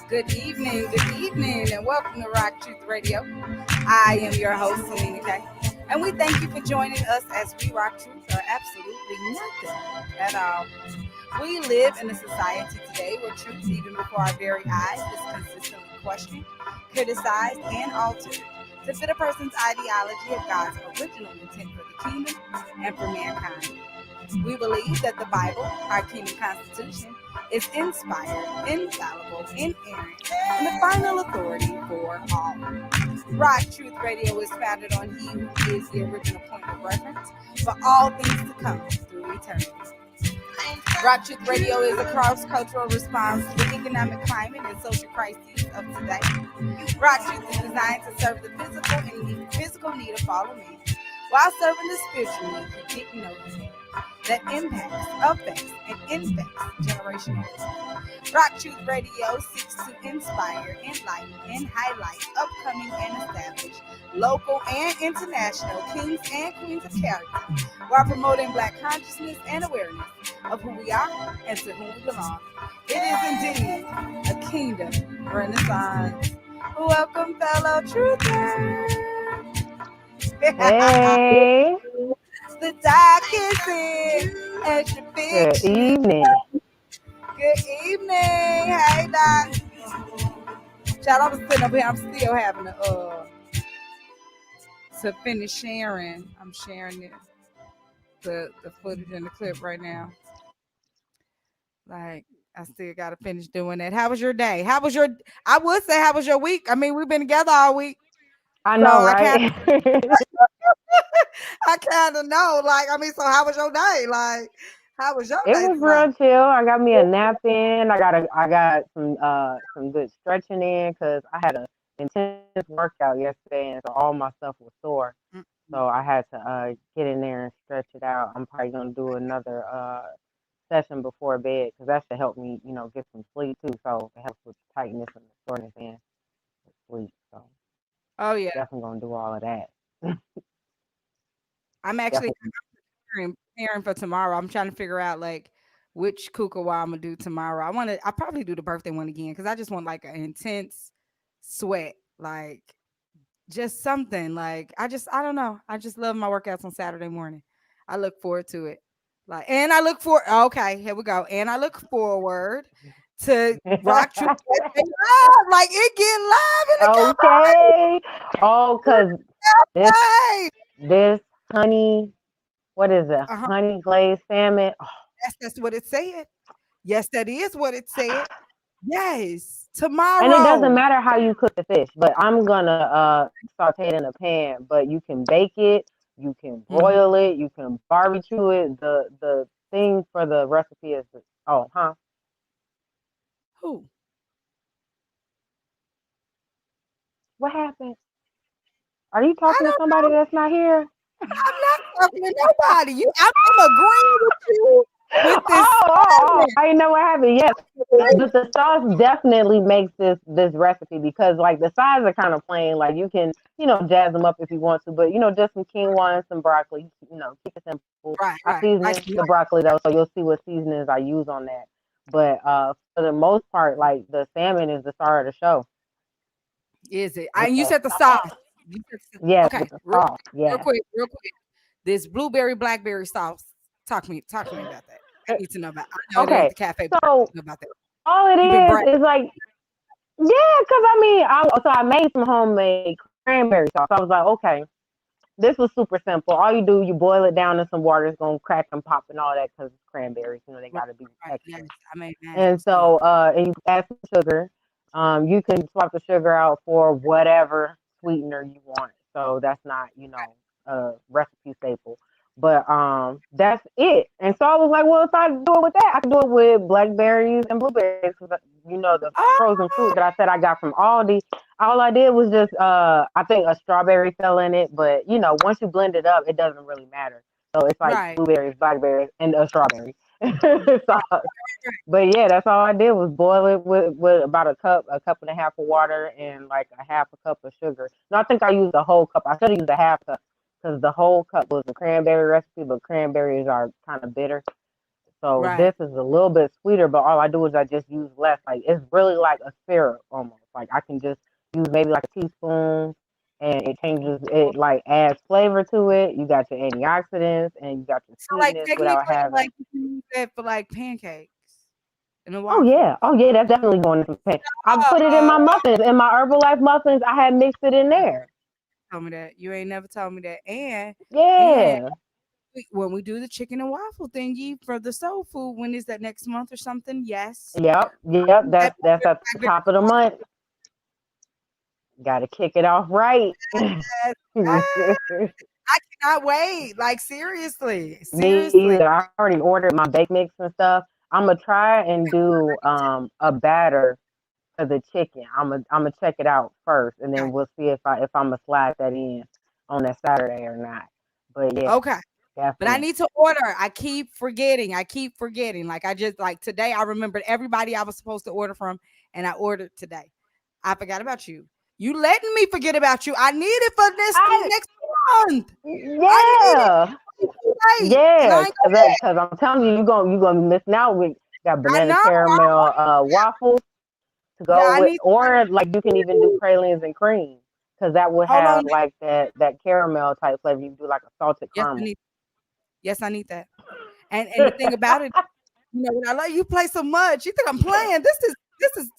Good evening, and welcome to Rock Truth Radio. I am your host, Selena K, and we thank you for joining us as we rock truth or absolutely nothing at all. We live in a society today where truth, even before our very eyes, is consistently questioned, criticized, and altered to fit a person's ideology of God's original intent for the kingdom and for mankind. We believe that the Bible, our kingdom constitution, is inspired, infallible, inerrant, and the final authority for all. Rock Truth Radio is founded on He who is the original point of reference for all things to come through eternity. Rock Truth Radio is a cross-cultural response to the economic climate and social crises of today. Rock Truth is designed to serve the physical need of fallen men while serving the spiritual need he didn't know he had, that impacts, affects, and infects generationally. Rock Truth Radio seeks to inspire, enlighten, and highlight upcoming and established local and international kings and queens of character while promoting Black consciousness and awareness of who we are and to whom we belong. It is indeed a kingdom renaissance. Welcome, fellow truthers. Hey. The doc is in at your Good evening. Good evening. Hey, Doc. Child, I was sitting up here. I'm still having to finish sharing. I'm sharing the footage and the clip right now. Like, I still got to finish doing that. How was your day? I would say, how was your week? I mean, we've been together all week. I know, right? I kind of know. So how was your day? How was your day? It was real chill. I got me a nap in. I got some good stretching in because I had an intense workout yesterday, and so all my stuff was sore. So I had to get in there and stretch it out. I'm probably gonna do another session before bed because that should help me, get some sleep too. So it helps with the tightness and the soreness and sleep. So definitely gonna do all of that. I'm actually preparing for tomorrow. I'm trying to figure out which kukawa I'm gonna do tomorrow. I'll probably do the birthday one again because I just want an intense sweat, just something. I don't know. I just love my workouts on Saturday morning. I look forward to it. Okay, here we go. And I look forward to Rock Truth live, it getting live in the okay. Oh, because this honey, what is it? Honey glazed salmon. Oh. That's what it said. Yes, that is what it said. Yes, tomorrow. And it doesn't matter how you cook the fish, but I'm gonna saute it in a pan. But you can bake it, you can broil it, you can barbecue it. The thing for the recipe is Who? What happened? Are you talking to somebody that's not here? I'm not talking to nobody. I'm agreeing with you with this. I know what happened. Yes, but the sauce definitely makes this recipe because the sides are kind of plain. You can jazz them up if you want to, but just some quinoa and some broccoli. Keep it simple. I season the broccoli though, so you'll see what seasonings I use on that. But for the most part, the salmon is the star of the show. Is it? And you said the sauce. Yes. Okay. Real quick. This blueberry blackberry sauce. Talk to me about that. I need to know about. I know the cafe. So about that. All it is because I made some homemade cranberry sauce. I was like, okay, this was super simple. All you do, you boil it down in some water. It's gonna crack and pop and all that because it's cranberries. You know they Right, gotta be right. Yes, extra. I made mine. It And was good. so, and you add some sugar. You can swap the sugar out for whatever sweetener you want. So that's not, a recipe staple. But that's it. And so I was like, well, if I do it with that, I can do it with blackberries and blueberries. 'Cause, the frozen fruit Oh, that I said I got from Aldi. All I did was just, I think a strawberry fell in it. But once you blend it up, it doesn't really matter. So it's like right, blueberries, blackberries, and a strawberry. right, So but yeah, that's all I did was boil it with about a cup and a half of water, and like a half a cup of sugar. No, I think I used a whole cup. I should have used a half cup because the whole cup was a cranberry recipe, but cranberries are kind of bitter. So right. this is a little bit sweeter, but all I do is I just use less. Like it's really like a syrup almost. Like I can just use maybe like a teaspoon, and it changes. It like adds flavor to it. You got your antioxidants, and you got your So, like, sweetness without technically, having. like, you can use that for, like, pancakes and the Oh yeah, waffles. oh yeah, that's definitely going to pan. I put it in Oh, my muffins, in my Herbalife muffins. I had mixed it in there. told me that. You ain't never told me that. And Yeah. when we do the chicken and waffle thingy for the soul food, when is that, next month or something? Yes. Yep. Yep. Use that That's at the blackberry top of the month. Got to kick it off right. yes. Me Ah, I cannot wait. Like, seriously. Seriously. either. I already ordered my bake mix and stuff. I'm gonna try and do a batter for the chicken. I'm gonna check it out first, and then Okay. we'll see if I'm gonna slide that in on that Saturday or not. But yeah, Okay. But I definitely. need to order. I keep forgetting. I keep forgetting. Like, I just, like, today I remembered everybody I was supposed to order from, and I ordered today. I forgot about you. You letting me forget about you. I need it for this I next month. I need it. yeah. It's too late, and I Yeah, ain't cause, gonna. cause I'm telling you, you gonna be missing out. We got I banana know. I caramel want. waffles to Yeah, go I with, need. or like you can even do pralines and cream, cause that would Hold have on. like that caramel type flavor. You can do like a salted Yes, I caramel. need. Yes, I need that. And the thing about it, when I let you play so much, you think I'm playing. This is.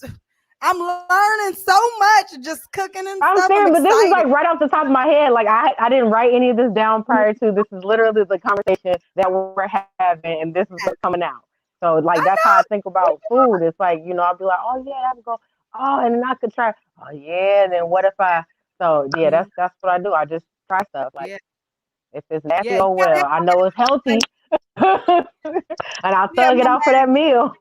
I'm learning so much just cooking and I'm stuff. I'm serious, but this is excited. like right off the top of my head. Like I didn't write any of this down prior to. This is literally the conversation that we're having, and this is what's coming out. So like I that's how I think about know. food. It's like I'll be like, oh yeah, I would go. Oh, and then I could try. Oh yeah, then what if I? So yeah, Mhm. that's what I do. I just try stuff. Like Yeah, if it's nasty, yeah. You oh gotta have well. I know it's healthy, and I'll yeah, thug my it out for that meal.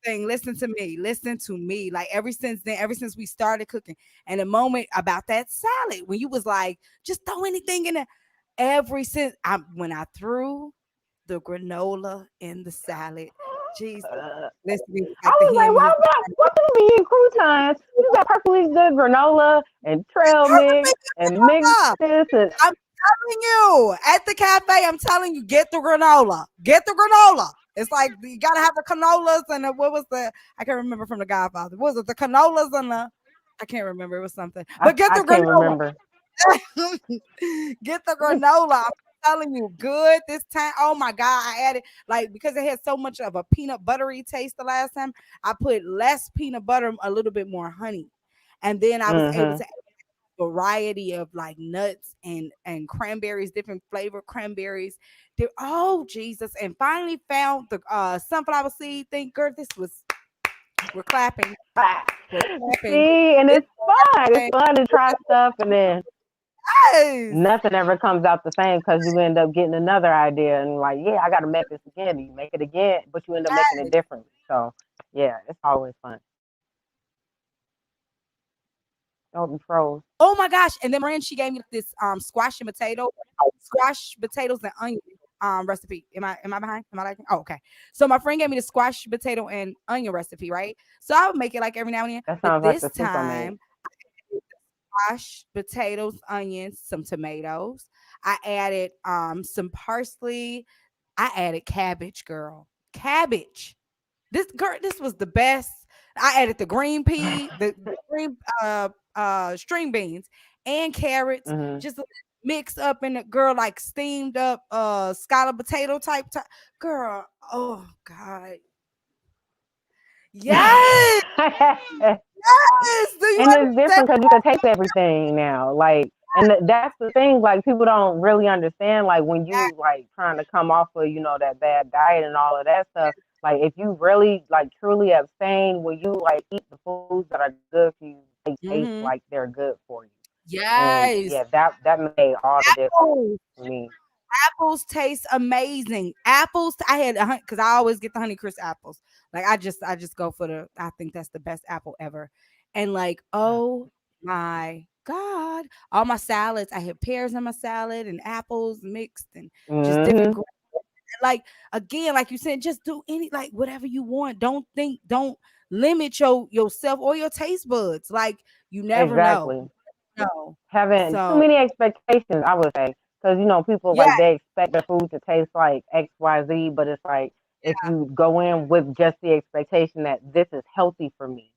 thing. Listen to me. Listen to me. Like, ever since then, ever since we started cooking, and the moment about that salad, when you was like, just throw anything in there. Ever since when I threw the granola in the salad, Jesus, listen, it was I like the was like, hymn. well, what do you mean croutons? You got perfectly good granola and trail mix and mix Granola. this and I'm telling you, at the cafe, I'm telling you, get the granola. Get the granola. It's like you gotta have the canolas and what was the, I can't remember from the Godfather. What was it? The canolas and the, I can't remember. It was something. But get I the can't granola. remember. Get the granola. I'm telling you, good this time. Oh my God. I added, like, because it had so much of a peanut buttery taste the last time, I put less peanut butter, a little bit more honey. And then I was able Hmm. to variety of like nuts and cranberries, different flavor cranberries. Oh Jesus! And finally found the sunflower seed thing. Girl, this was, we're clapping. We're clapping. See, and This it's fun. It's thing, fun to try stuff, and then yes. nothing ever comes out the same because you end up getting another idea and like, yeah, I got to make this again. You make it again, but you end up making it Yes. differently. So yeah, it's always fun. Oh, you froze. Oh my gosh! And then friend, she gave me this squash and potato, squash potatoes and onion recipe. Am I behind? Am I like? Oh, okay. So my friend gave me the squash potato and onion recipe, right? So I would make it like every now and then. That But sounds like this the soup I made. time, squash, potatoes, onions, some tomatoes. I added some parsley. I added cabbage, girl. Cabbage. This was the best. I added the green pea, the green string beans and carrots, Hmm. just mixed up in the girl, like steamed up scallop potato type. Girl, oh God. Yes, And yes. Do you it's understand? different because you can taste everything now. Like And that's the thing, like people don't really understand, like when you like trying to come off of, that bad diet and all of that stuff, like if you really like truly abstain, when you like eat the foods that are good for you, they taste Mm-hmm. like they're good for you. And Yes. yeah, that made all the difference Apples. to me. Apples taste amazing. Apples, I had because I always get the Honeycrisp apples. Like I just go for the. I think that's the best apple ever. And like, oh my god, all my salads. I had pears in my salad and apples mixed and just different. Hmm. Like again, like you said, just do any like whatever you want. Don't limit yourself or your taste buds. Like you never know. Exactly. No. Having too So many expectations, I would say, because people yeah, like they expect their food to taste like XYZ, but it's like if you go in with just the expectation that this is healthy for me,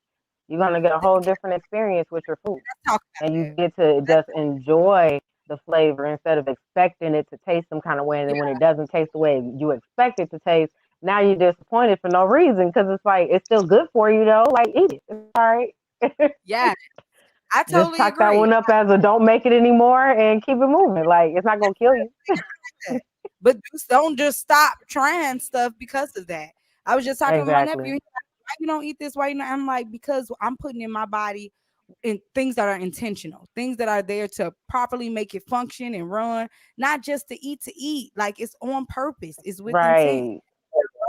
you're gonna get a whole different experience with your food, let's talk and you about it. get to just enjoy the flavor instead of expecting it to taste some kind of way, and then when it doesn't taste the way you expect it to taste, now you're disappointed for no reason because it's like it's still good for you though. Like eat it, it's all right. Yeah, I Just totally chalk that agree. one up as a don't make it anymore and keep it moving. Like it's not gonna kill you. That. But just don't just stop trying stuff because of that. I was just talking with my nephew. Exactly. He's like, why you don't eat this? Why you not? I'm like, because I'm putting in my body in things that are intentional, things that are there to properly make it function and run, not just to eat. Like it's on purpose. It's with intent. Right.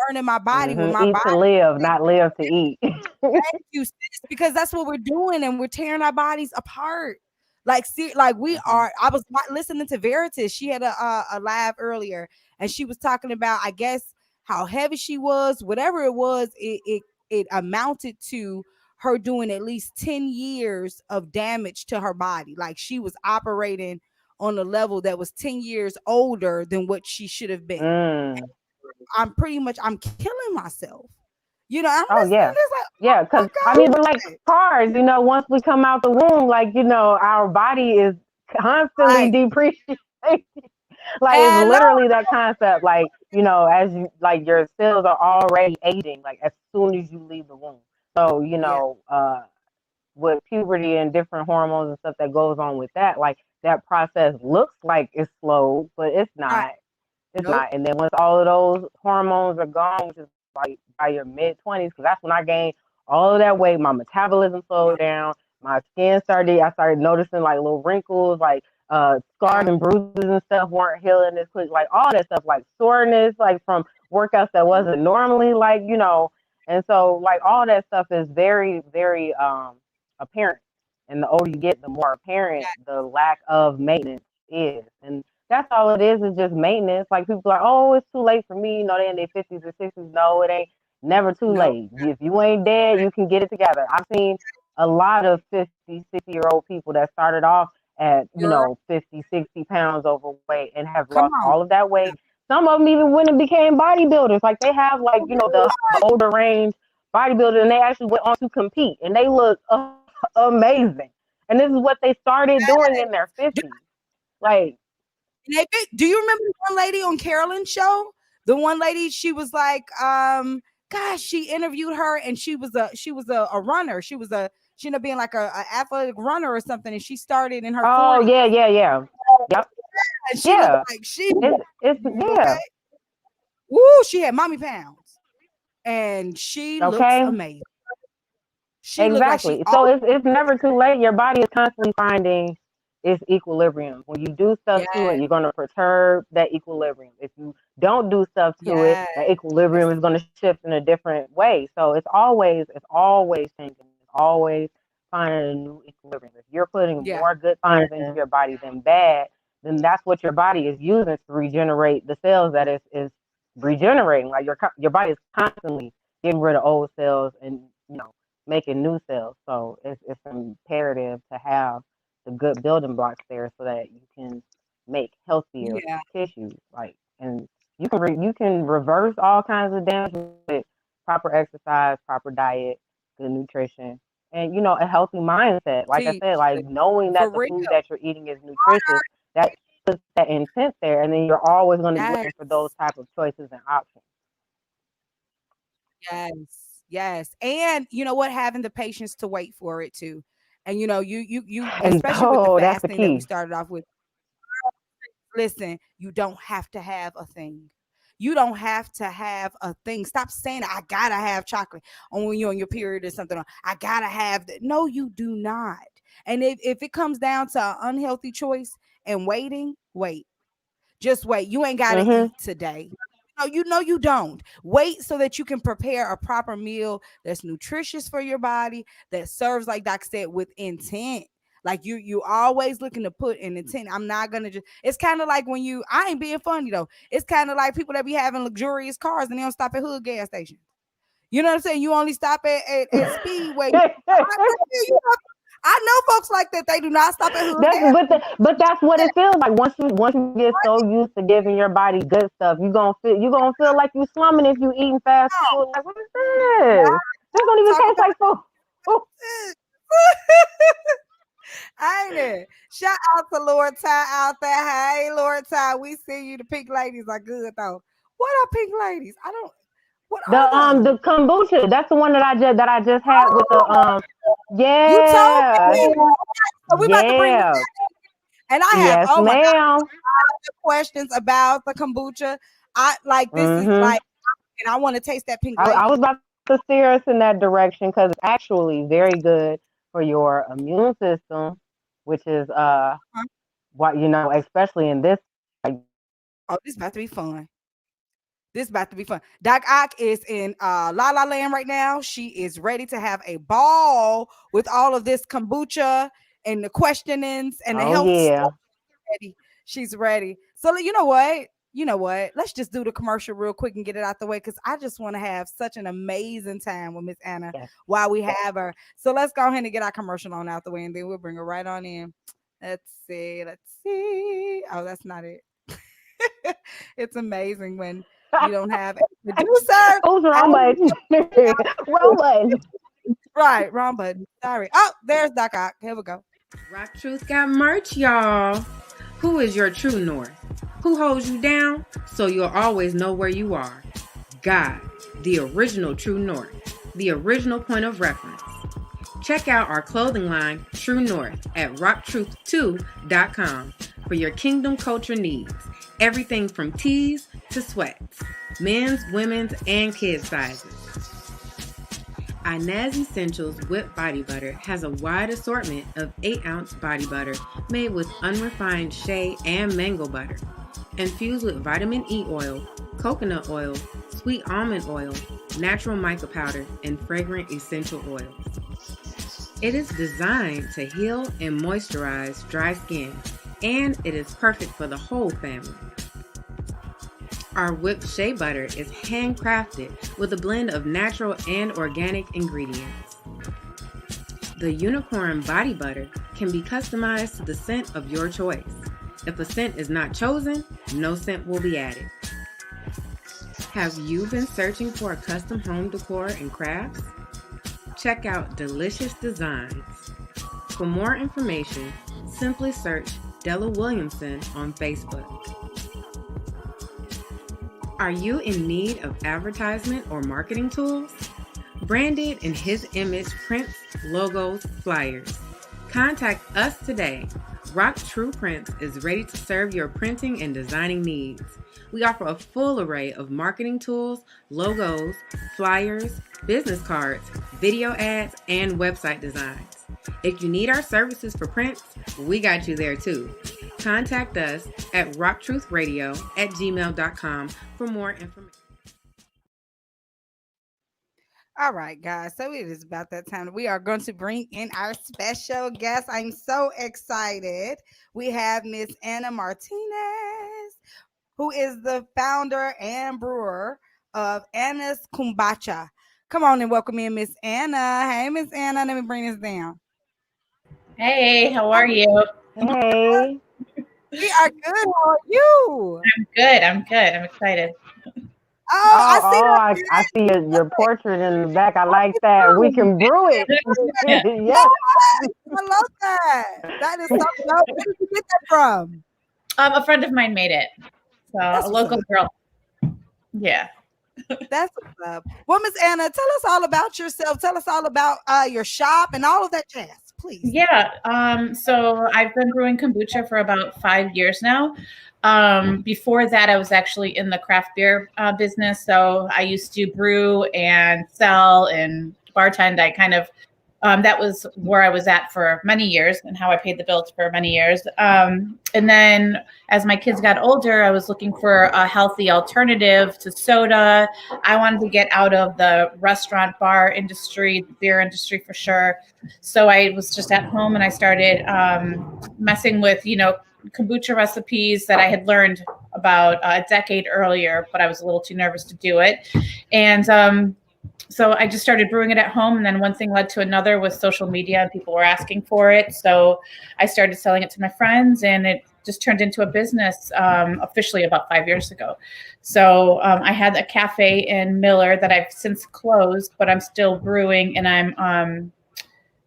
Burning my body with my Eat to body. live, not live to eat. Thank you, sis, because that's what we're doing, and we're tearing our bodies apart. Like, see, like we Hmm. are. I was listening to Veritas. She had a live earlier, and she was talking about, I guess, how heavy she was. Whatever it was, it amounted to her doing at least 10 years of damage to her body. Like she was operating on a level that was 10 years older than what she should have been. Mm. I'm killing myself. I'm Oh listening to yeah. this like, Yeah, oh because I mean we're like my cars, once we come out the womb, like, our body is God. constantly Right. depreciating. Like it's Hello. literally that concept. Like, as you like your cells are already aging, like as soon as you leave the womb. So, Yeah. with puberty and different hormones and stuff that goes on with that, like that process looks like it's slow, but it's Right. not. It's Nope. not. And then once all of those hormones are gone, which is like by your mid 20s, because that's when I gained all of that weight, my metabolism slowed down, my skin I started noticing like little wrinkles, like scars Yeah. and bruises and stuff weren't healing as quick, like all that stuff, like soreness, like from workouts that wasn't normally and so like all that stuff is very, very apparent. And the older you get, the more apparent the lack of maintenance is. And that's all it is just maintenance. Like people are like, oh, it's too late for me. They're in their 50s or 60s. No, it ain't never too Nope. late. If you ain't dead, you can get it together. I've seen a lot of 50, 60-year-old people that started off at, Girl, 50, 60 pounds overweight and have come lost on. all of that weight. Some of them even went and became bodybuilders. Like they have like, the older range bodybuilder and they actually went on to compete and they look amazing. And this is what they started doing in their Do, 50s. Like, do you remember the one lady on Carolyn's show? The one lady, she was like, gosh, she interviewed her and she was a runner. She ended up being like a athletic runner or something, and she started in her oh 40s. yeah, yeah, yeah. Yep. And she looked Yeah. like she It's yeah. okay. Woo, she had mommy pounds. And she looks Okay. amazing. She looked like she Exactly. all So it's never too late. Your body is constantly finding its equilibrium. When you do stuff yes, to it, you're gonna perturb that equilibrium. If you don't do stuff to it, yes, that equilibrium is gonna shift in a different way. So it's always changing. It's always finding a new equilibrium. If you're putting yeah, more good things into your body than bad, then that's what your body is using to regenerate the cells that is regenerating. Like your body is constantly getting rid of old cells and making new cells. So it's imperative to have the good building blocks there so that you can make healthier yeah, tissues. Like, and you can reverse all kinds of damage with proper exercise, proper diet, good nutrition, and a healthy mindset. Like I see, said, like knowing that for the real. food that you're eating is nutritious, that puts that intent there, and then you're always going to be Yes, looking for those type of choices and options. yes, yes. And you know what? Having the patience to wait for it too. And you And especially with the oh, that's the fasting that we key. started off with. Listen, you don't have to have a thing. You don't have to have a thing. Stop saying I gotta have chocolate on when you're on your period or something. I gotta have that. No, you do not. And if it comes down to an unhealthy choice and waiting, wait. Just wait. You ain't gotta Mm-hmm. eat today. No, you don't. Wait so that you can prepare a proper meal that's nutritious for your body, that serves, like Doc said, with intent. Like you always looking to put an intent. I'm not gonna just. It's kind of like when I ain't being funny though. It's kind of like people that be having luxurious cars and they don't stop at hood gas stations. You know what I'm saying? You only stop at Speedway. I know folks like that. They do not stop at hood That's gas but that's what it feels like. Once you get so used to giving your body good stuff, you gonna feel like you slumming if you eating fast food. Like, what is this? This don't even talk taste about like food. ain't it? Shout out to Lord Ty out there. Hey, Lord Ty, we see you. The pink ladies are good though. What are pink ladies? I don't. What are The those? kombucha. That's the one that I just had with the Oh, you told yeah. me. So we about to bring this Yeah. in. And I have, Yes, oh my God, ma'am. questions about the kombucha. I like this is Mhm. like, and I want to taste that pink I lady. was about to steer us in that direction because it's actually very good for your immune system, which is Huh? what especially in this. Oh, this about to be fun. This about to be fun. Doc Ock is in La La Land right now. She is ready to have a ball with all of this kombucha and the questionings and the Oh health stuff. yeah. Ready. She's ready. So you know what? You know what? Let's just do the commercial real quick and get it out the way because I just want to have such an amazing time with Miss Anna Yes. while we have her. So let's go ahead and get our commercial on out the way, and then we'll bring her right on in. Let's see. Let's see. Oh, that's not it. It's amazing when you don't have a producer. Oh, wrong And button. Wrong button. right, wrong button. Sorry. Oh, there's Doc Ock. Here we go. Rock Truth got merch, y'all. Who is your true north? Who holds you down so you'll always know where you are? God, the original true north, the original point of reference. Check out our clothing line, True North, at RockTruth2.com for your kingdom culture needs. Everything from tees to sweats, men's, women's, and kids' sizes. Inez Essentials Whipped Body Butter has a wide assortment of 8-ounce body butter made with unrefined shea and mango butter, infused with vitamin E oil, coconut oil, sweet almond oil, natural mica powder, and fragrant essential oils. It is designed to heal and moisturize dry skin, and it is perfect for the whole family. Our whipped shea butter is handcrafted with a blend of natural and organic ingredients. The unicorn body butter can be customized to the scent of your choice. If a scent is not chosen, no scent will be added. Have you been searching for a custom home decor and crafts? Check out Delicious Designs. For more information, simply search Della Williamson on Facebook. Are you in need of advertisement or marketing tools? Branded in his image prints, logos, flyers. Contact us today. Rock True Prints is ready to serve your printing and designing needs. We offer a full array of marketing tools, logos, flyers, business cards, video ads, and website designs. If you need our services for prints, we got you there too. Contact us at RockTruthRadio@gmail.com for more information. All right, guys. So it is about that time. We are going to bring in our special guest. I'm so excited. We have Miss Anna Martinez, who is the founder and brewer of Anna's Kombucha. Come on and welcome in Miss Anna. Hey, Miss Anna. Let me bring this down. Hey, how are you? Hey. We are good. How are you? I'm good. I'm excited. Oh, I see I see your portrait in the back. I like that. We can brew it. that. Yes. I love that. That is so dope. Where did you get that from? A friend of mine made it. So That's a what's local up. girl. Yeah. That's what's up. Well, Miss Anna, tell us all about yourself. Tell us all about your shop and all of that jazz, please. Yeah. So I've been brewing kombucha for about 5 years now. Before that, I was actually in the craft beer business. So I used to brew and sell and bartend. That was where I was at for many years and how I paid the bills for many years. And then as my kids got older, I was looking for a healthy alternative to soda. I wanted to get out of the restaurant bar industry, the beer industry for sure. So I was just at home and I started messing with, kombucha recipes that I had learned about a decade earlier, but I was a little too nervous to do it. And so I just started brewing it at home, and then one thing led to another with social media, and people were asking for it. So I started selling it to my friends, and it just turned into a business officially about 5 years ago. So I had a cafe in Miller that I've since closed, but I'm still brewing, and I'm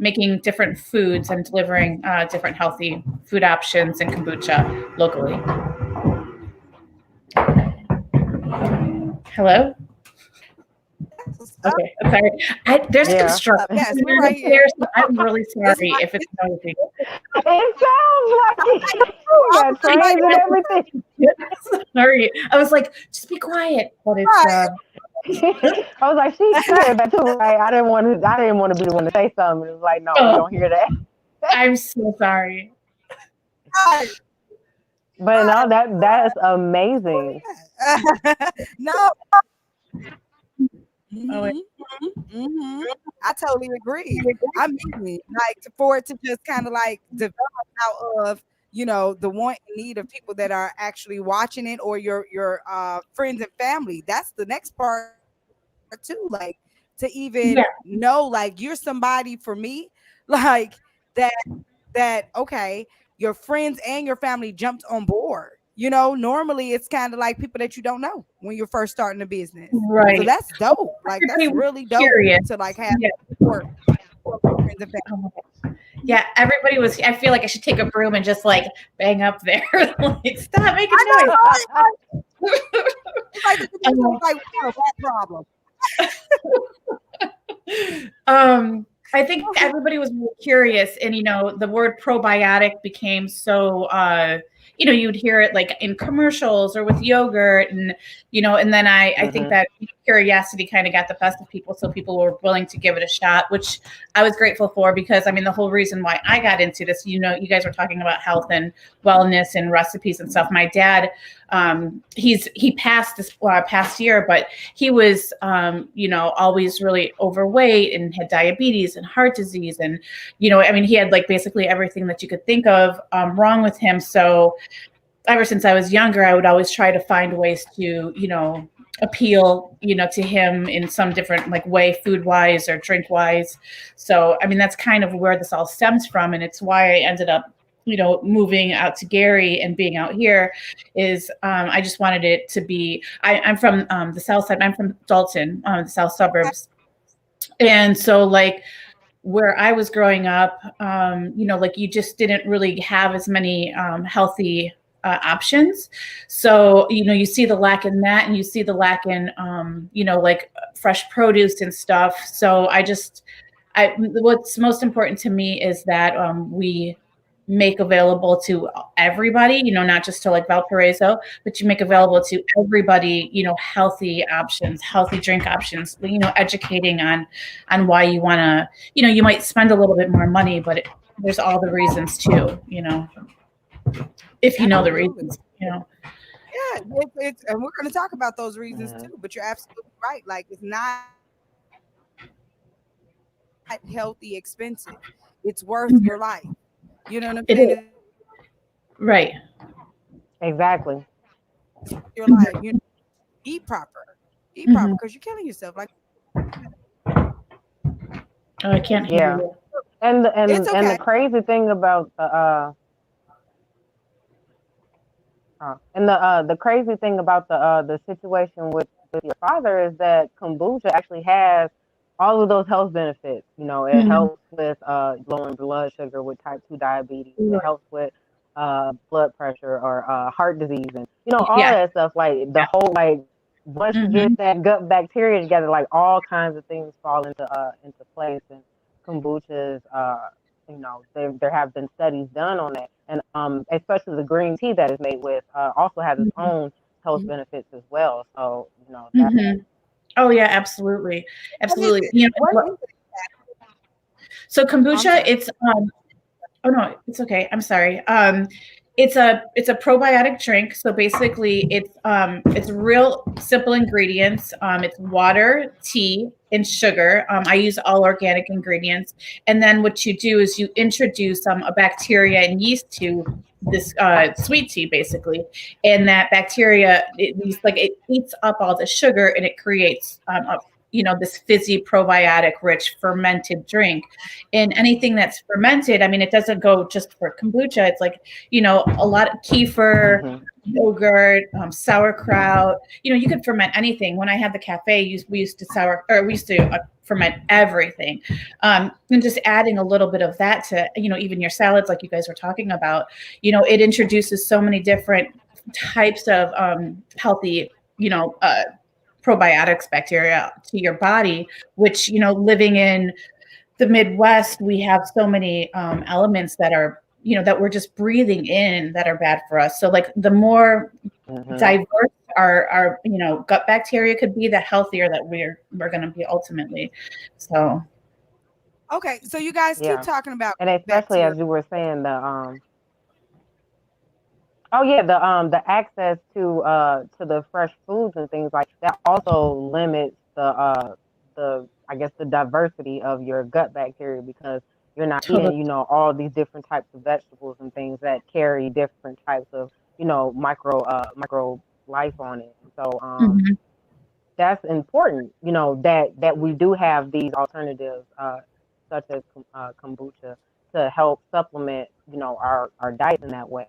making different foods and delivering different healthy food options and kombucha locally. Hello? Okay, I'm sorry. There's Yeah. construction. Yes, we're right here. Here, so I'm really sorry if it's noisy. It sounds like it. We got trains and everything. Sorry, I was like, just be quiet. But it's I was like, she said that too, right? I didn't want to be the one to say something. It was like, no, we don't hear that. I'm so sorry. But no, that is amazing. No. Oh, I totally agree. I mean, like for it to just kind of like develop out of the want and need of people that are actually watching it, or your friends and family. That's the next part too. Like to even know, like you're somebody for me, like that. Okay, your friends and your family jumped on board. Normally it's kind of like people that you don't know when you're first starting a business. right. So that's dope. Like that's really dope to like have support for friends and family. Yeah, everybody was. I feel like I should take a broom and just like bang up there. Like, stop making noise. It's like we got a rat problem. I think everybody was really curious, and the word probiotic became so. You'd hear it like in commercials or with yogurt, and and then I think that curiosity kind of got the best of people, so people were willing to give it a shot, which I was grateful for, because I mean the whole reason why I got into this, you guys were talking about health and wellness and recipes and stuff. My dad, he passed this past year, but he was always really overweight and had diabetes and heart disease, and I mean he had like basically everything that you could think of wrong with him. So ever since I was younger, I would always try to find ways to appeal to him in some different like way, food wise or drink wise. So I mean that's kind of where this all stems from, and it's why I ended up moving out to Gary and being out here. Is I just wanted it to be, I'm from the south side. I'm from Dalton, the south suburbs. And so like where I was growing up, like you just didn't really have as many healthy options. So, you see the lack in that, and you see the lack in, like fresh produce and stuff. So what's most important to me is that we make available to everybody, not just to like Valparaiso, but you make available to everybody, healthy options, healthy drink options, educating on why you want to, you might spend a little bit more money, but there's all the reasons too, if you know the reasons, Yeah, it's and we're going to talk about those reasons too, but you're absolutely right. Like it's not healthy, expensive. It's worth your life. You know what I'm saying? Right. Exactly. Your life. Eat proper. Eat proper, because you're killing yourself. Like oh, I can't hear you. And the crazy thing about the crazy thing about the situation with your father is that kombucha actually has all of those health benefits. It helps with lowering blood sugar with type 2 diabetes. It helps with blood pressure or heart disease, and all that stuff. Like the whole like once you get that gut bacteria together, like all kinds of things fall into place. And kombucha is there have been studies done on that, and especially the green tea that is made with also has its own health benefits as well. So that. Mhm. Oh yeah, absolutely, What is absolutely. it? What is it? So I'm kombucha, sorry. it's oh no, it's okay. I'm sorry. It's a probiotic drink. So basically, it's real simple ingredients. It's water, tea, and sugar. I use all organic ingredients. And then what you do is you introduce a bacteria and yeast to this sweet tea, basically. And that bacteria, it eats up all the sugar and it creates this fizzy probiotic rich fermented drink. And anything that's fermented, I mean, it doesn't go just for kombucha. It's like, a lot of kefir, yogurt, sauerkraut. You could ferment anything. When I had the cafe, we used to ferment everything. And just adding a little bit of that to, even your salads, like you guys were talking about, it introduces so many different types of healthy, probiotics bacteria to your body, which, living in the Midwest, we have so many elements that are, that we're just breathing in that are bad for us. So like the more diverse our gut bacteria could be, the healthier that we're going to be ultimately. So. Okay, so you guys keep talking about, and especially bacteria. as you were saying, the access to the fresh foods and things like that also limits the I guess the diversity of your gut bacteria, because you're not eating all these different types of vegetables and things that carry different types of micro life on it. So that's important, that we do have these alternatives such as kombucha to help supplement our diet in that way.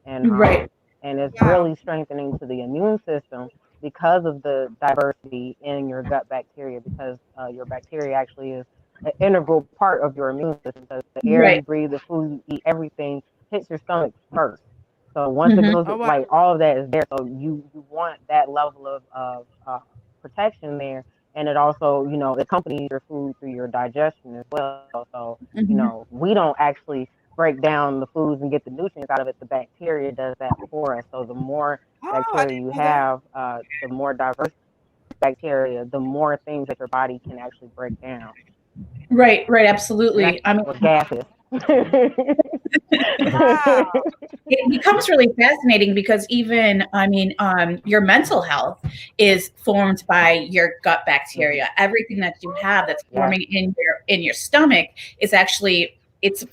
And Right. and it's really strengthening to the immune system because of the diversity in your gut bacteria, because your bacteria actually is an integral part of your immune system, because the air you breathe, the food you eat, everything hits your stomach first. So once it goes, like all of that is there. So you want that level of protection there, and it also it accompanies your food through your digestion as well. So we don't actually break down the foods and get the nutrients out of it. The bacteria does that for us. So the more bacteria you have, the more diverse bacteria, the more things that your body can actually break down. Right, absolutely. I mean, gases. It becomes really fascinating because even, your mental health is formed by your gut bacteria. Everything that you have that's forming in your stomach is actually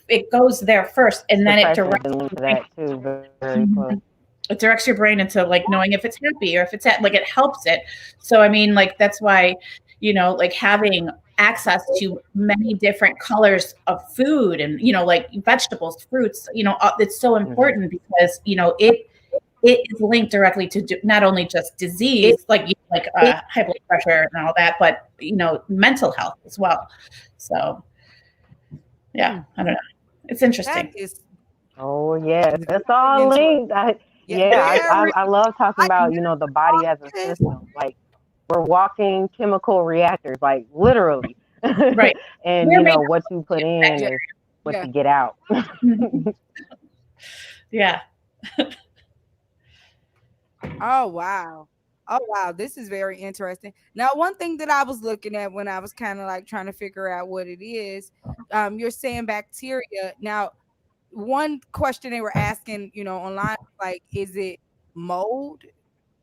it goes there first, and then it directs that too. Very close. It directs your brain into like knowing if it's happy or if it's like it helps it. So I mean, like that's why like having access to many different colors of food and like vegetables, fruits, it's so important because it is linked directly to not only just disease like high blood pressure and all that, but mental health as well. So yeah, I don't know, it's interesting. Oh yeah, that's all linked. I love talking about the body as a system. Like we're walking chemical reactors, like literally. Right. And what you put in is what you get out. Yeah. Oh wow. This is very interesting. Now, one thing that I was looking at when I was kind of like trying to figure out what it is, you're saying bacteria. Now, one question they were asking, online, like, is it mold,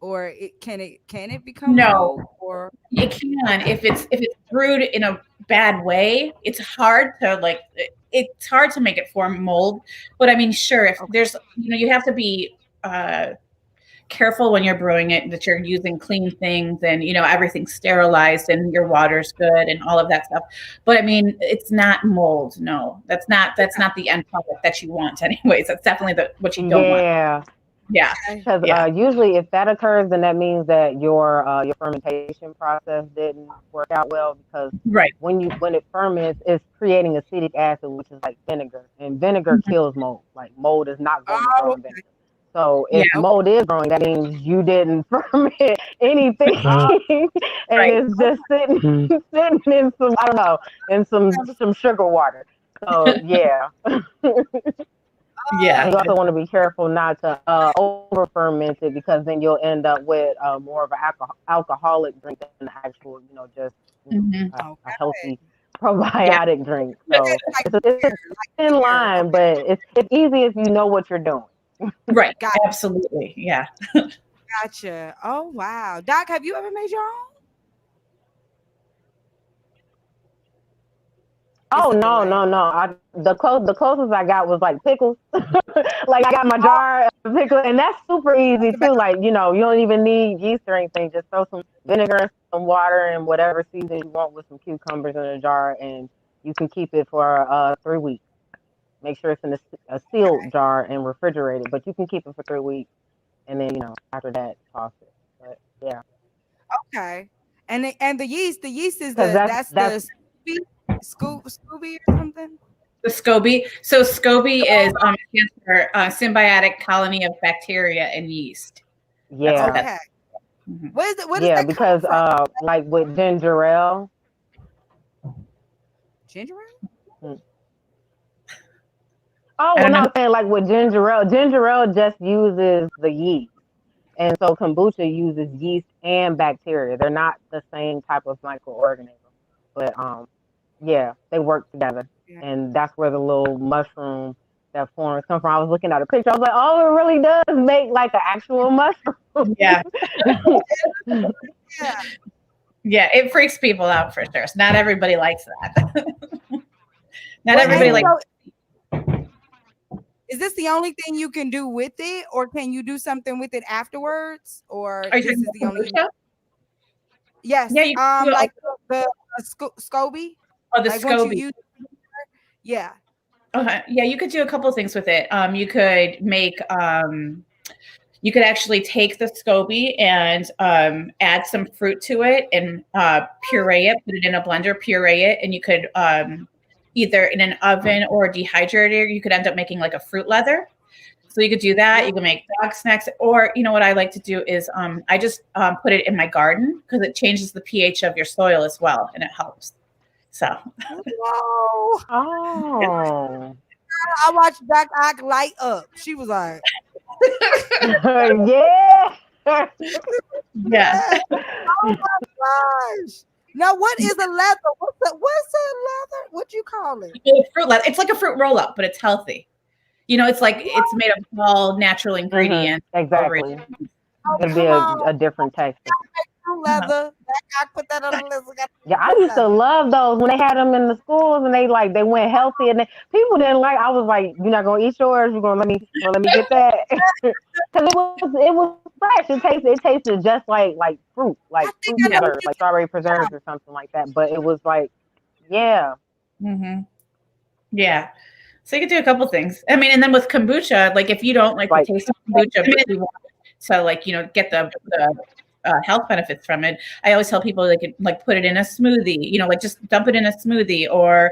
or can it become mold, or it can if it's brewed in a bad way. It's hard to make it form mold, but I mean, sure, if there's you have to be careful when you're brewing it that you're using clean things and everything's sterilized and your water's good and all of that stuff. But I mean, it's not mold. No, that's not the end product that you want anyways. That's definitely what you don't want. Yeah. Because usually if that occurs, then that means that your fermentation process didn't work out well, because when it ferments, it's creating acetic acid, which is like vinegar, and vinegar kills mold. Like mold is not going to grow in vinegar. So if mold is growing, that means you didn't ferment anything, and it's just sitting in some, I don't know, in some sugar water. So yeah. Yeah. And you also want to be careful not to over ferment it because then you'll end up with more of an alcoholic drink than an actual, just Hmm. a Okay. healthy Yeah. probiotic drink. Okay, So like it's a beer, like thin beer. line, Okay, but it's easy if you know what you're doing. Right. got Absolutely. Yeah. gotcha. Oh wow, Doc, have you ever made your own? It's Oh a no, delay. no, no! The closest I got was like pickles. Like I got my Oh, jar of pickles, and that's super that's easy about too. Like you don't even need yeast or anything. Just throw some vinegar and some water and whatever season you want with some cucumbers in a jar, and you can keep it for 3 weeks. Make sure it's in a sealed jar and refrigerated, but you can keep it for 3 weeks, and then after that toss it. But yeah, okay. And the yeast is because that's that's the Scooby or something. The SCOBY. So SCOBY is stands for symbiotic colony of bacteria and yeast. That's what yeah. that's. Okay. Mhm. What is it? What does Yeah, that come because from? like with ginger ale, Ginger ale? mm, oh I well, don't no, know. I'm saying like with ginger ale just uses the yeast, and so kombucha uses yeast and bacteria. They're not the same type of microorganism, but yeah, they work together, Yeah. and that's where the little mushroom that forms come from. I was looking at a picture, I was like, oh, it really does make like an actual mushroom. Yeah. Yeah. Yeah. It freaks people out for sure. So not everybody likes that. Not Well, and everybody likes. Yeah. so is this the only thing you can do with it, or can you do something with it afterwards, or Are you this talking is the about only? kombucha? Yeah. Yes. You can do Like the Scoby, the like once you SCOBY. use, yeah. Okay. Yeah, you could do a couple things with it. You could make you could actually take the SCOBY and add some fruit to it and puree it, put it in a blender, puree it, and you could either in an oven or a dehydrator, you could end up making like a fruit leather. So you could do that. You can make dog snacks, or you know what I like to do is I just put it in my garden because it changes the pH of your soil as well, and it helps. So Whoa! Oh. I watched Black Eye light up. She was like, Yeah. yeah, "Yeah, oh my gosh!" Now, what is a leather? What's a leather? What you call it? it's like a fruit roll up, but it's healthy. It's like it's made of all natural ingredients. Exactly. Oh, It'll be come on, a different texture. true Uh-huh. leather. I put that on the list. I got Yeah, I true used to leather. love those when they had them in the schools and they went healthy and people didn't like. I was like, you're not gonna eat yours. You're gonna let me get that because it was fresh. It tasted just like I think fruit I know Yeah. what preserves, you're like talking strawberry about. preserves or something like that. But it was like, yeah, Hmm. Yeah. So you could do a couple things. I mean, and then with kombucha, like if you don't like the like taste of kombucha, but you want to get the health benefits from it, I always tell people like put it in a smoothie. Like just dump it in a smoothie, or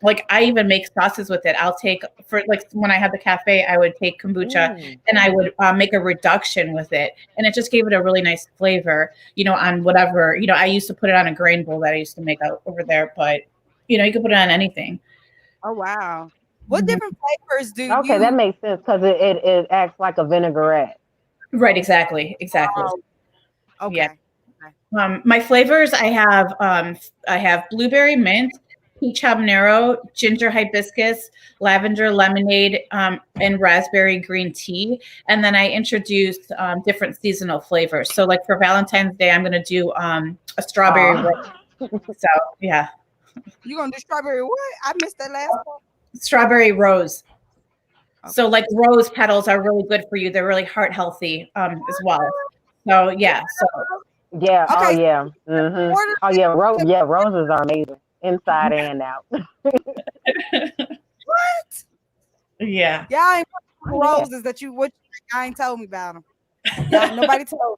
like I even make sauces with it. I'll take for like when I had the cafe, I would take kombucha mm, and I would make a reduction with it, and it just gave it a really nice flavor. On whatever. I used to put it on a grain bowl that I used to make out over there, but you could put it on anything. Oh wow. What Mhm. different flavors do okay, that you? makes sense because it acts like a vinaigrette. Right, exactly. Oh, Yeah. okay. Okay. My flavors I have blueberry mint, peach habanero, ginger hibiscus, lavender lemonade, and raspberry green tea. And then I introduced different seasonal flavors. So like for Valentine's Day, I'm gonna do a strawberry rose. Oh, So yeah, You gonna do strawberry what? I missed that last one. strawberry rose. So Okay. like rose petals are really good for you. They're really heart healthy as well. So yeah, so yeah. Oh Okay. yeah. Order Oh yeah. Yeah. Roses are amazing inside and out. what? yeah. Y'all ain't put Oh the yeah. roses that you what y'all ain't told me about them. Y'all nobody told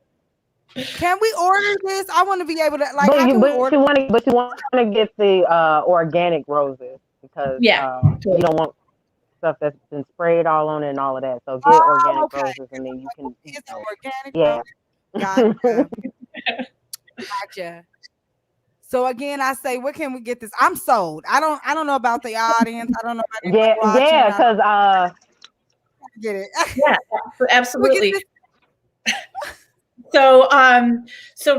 me. Can we order this? I want to be able to like. But How you can we but order? you want to get the organic roses because Yeah. you don't want stuff that's been sprayed all on it and all of that. So get Oh, organic okay. roses and then you can eat It's those. organic Yeah. rose. Gotcha. Gotcha. So again, I say, where can we get this? I'm sold. I don't know about the audience. I don't know about Yeah, anybody watching. yeah, because Get it. Yeah, We get absolutely. this. So,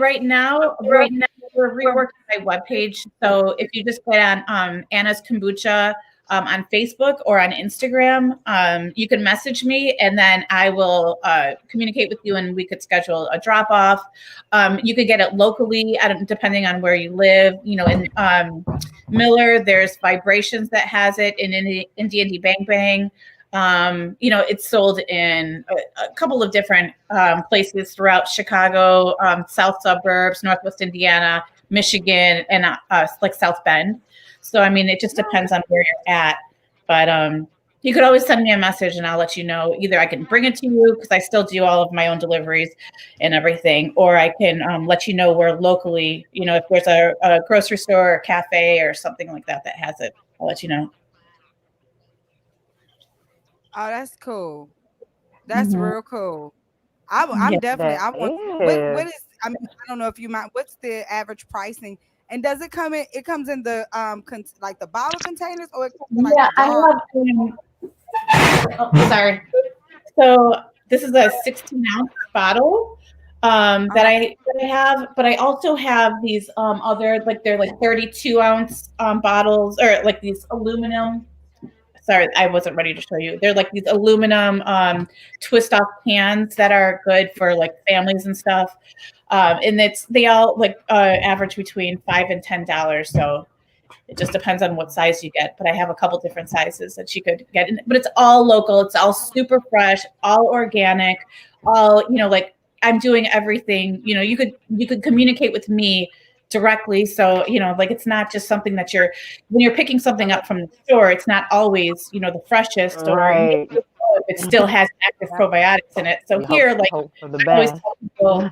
right now we're reworking my webpage. So if you just get on Anna's Kombucha on Facebook or on Instagram, you can message me, and then I will communicate with you, and we could schedule a drop off. You could get it locally, depending on where you live. In Miller, there's Vibrations that has it. In Indy Bang Bang. It's sold in a couple of different places throughout Chicago, South suburbs, Northwest Indiana, Michigan, and like South Bend. So, I mean, it just depends on where you're at. But you could always send me a message and I'll let you know. Either I can bring it to you because I still do all of my own deliveries and everything, or I can let you know where locally, if there's a grocery store or cafe or something like that has it, I'll let you know. Oh, that's cool. That's real cool. I'm Yeah. definitely. that I want. What is. is? I mean, I don't know if you mind. What's the average pricing? And does it come in? It comes in the like the bottle containers, or it comes in like Yeah, the I jar? have. Sorry. So this is a 16-ounce bottle that I have, but I also have these other, like, they're like 32-ounce bottles, or like these aluminum. Sorry, I wasn't ready to show you. They're like these aluminum twist off cans that are good for like families and stuff. And they all like average between $5 and $10. So it just depends on what size you get. But I have a couple different sizes that you could get. But it's all local. It's all super fresh, all organic, all, like, I'm doing everything. You could communicate with me directly. So, like, it's not just something that when you're picking something up from the store, it's not always, the freshest, or Right. it still has active probiotics in it. So here, like, hope for the I always best. tell people,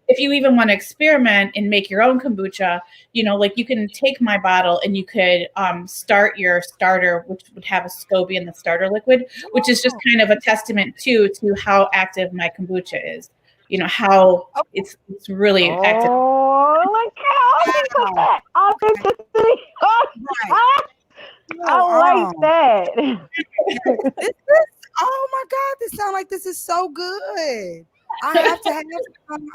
if you even want to experiment and make your own kombucha, like, you can take my bottle and you could start your starter, which would have a SCOBY in the starter liquid, which is just kind of a testament to how active my kombucha is. How it's really active. Oh, look at all this. I like that. This, oh my God, this sounds like this is so good. I have to have some.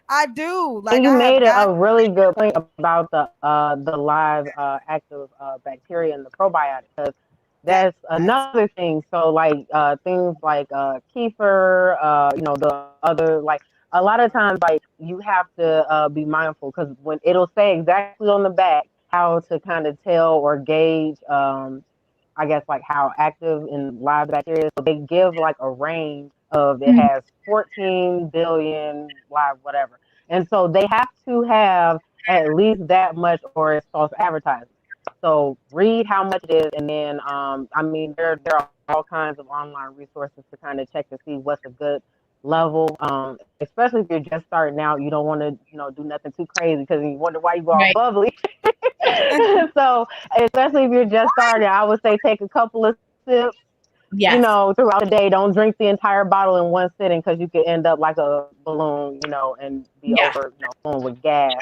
I do. Like, And you I have made got. a really good point about the live active bacteria and the probiotics, because that's another thing. So like things like kefir, the other, like, a lot of times, like, you have to be mindful, because when it'll say exactly on the back how to kind of tell or gauge, I guess, like, how active in live bacteria is. So they give like a range of, it has 14 billion live whatever. And so they have to have at least that much, or it's false advertising. So read how much it is, and then I mean, there are all kinds of online resources to kind of check to see what's a good level. Especially if you're just starting out, you don't want to do nothing too crazy, because you wonder why you go all Right. bubbly. So especially if you're just starting, I would say take a couple of sips. Yes. Throughout the day. Don't drink the entire bottle in one sitting, because you could end up like a balloon, and be over, flowing with gas.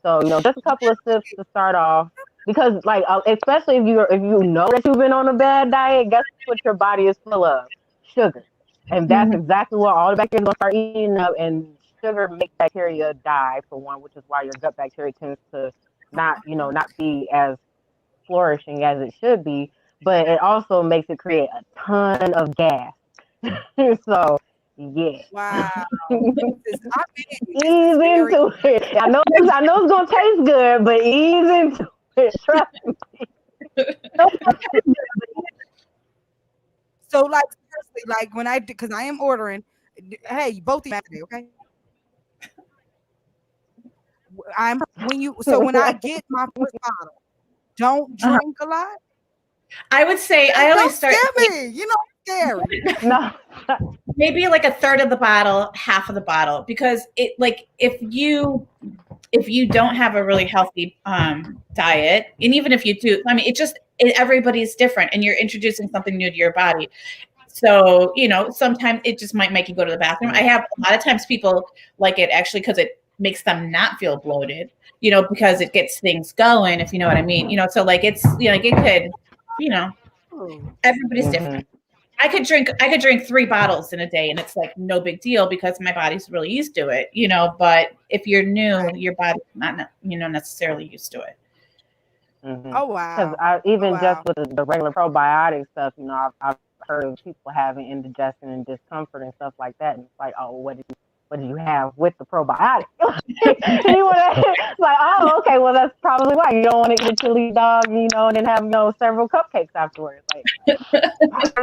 So, just a couple of sips to start off, because, like, especially if you know that you've been on a bad diet, guess what your body is full of? Sugar. And that's exactly what all the bacteria is going to start eating up, and sugar makes bacteria die, for one, which is why your gut bacteria tends to not be as flourishing as it should be, but it also makes it create a ton of gas. So, yeah. Wow. Ease into it. I know it's gonna taste good, but ease into it. Trust me. So, like, seriously, like, when because I am ordering. Hey, both of you, okay? When I get my first bottle, don't drink a lot. I would say I always start. Scare me. Scary. No. Maybe like a third of the bottle, half of the bottle, because it, like, if you don't have a really healthy diet, and even if you do, I mean, everybody's different, and you're introducing something new to your body. So, sometimes it just might make you go to the bathroom. I have a lot of times people like it actually because it makes them not feel bloated, because it gets things going, if you know what I mean. So like it's, like it could, everybody's different. I could drink 3 bottles in a day and it's like no big deal because my body's really used to it, but if you're new, your body's not, necessarily used to it. Oh wow! Because even just with the regular probiotic stuff, I've heard of people having indigestion and discomfort and stuff like that, and it's like, oh, what did you have with the probiotic? It's like, oh, okay, well that's probably why you don't want to eat a chili dog, and then have several cupcakes afterwards. Like,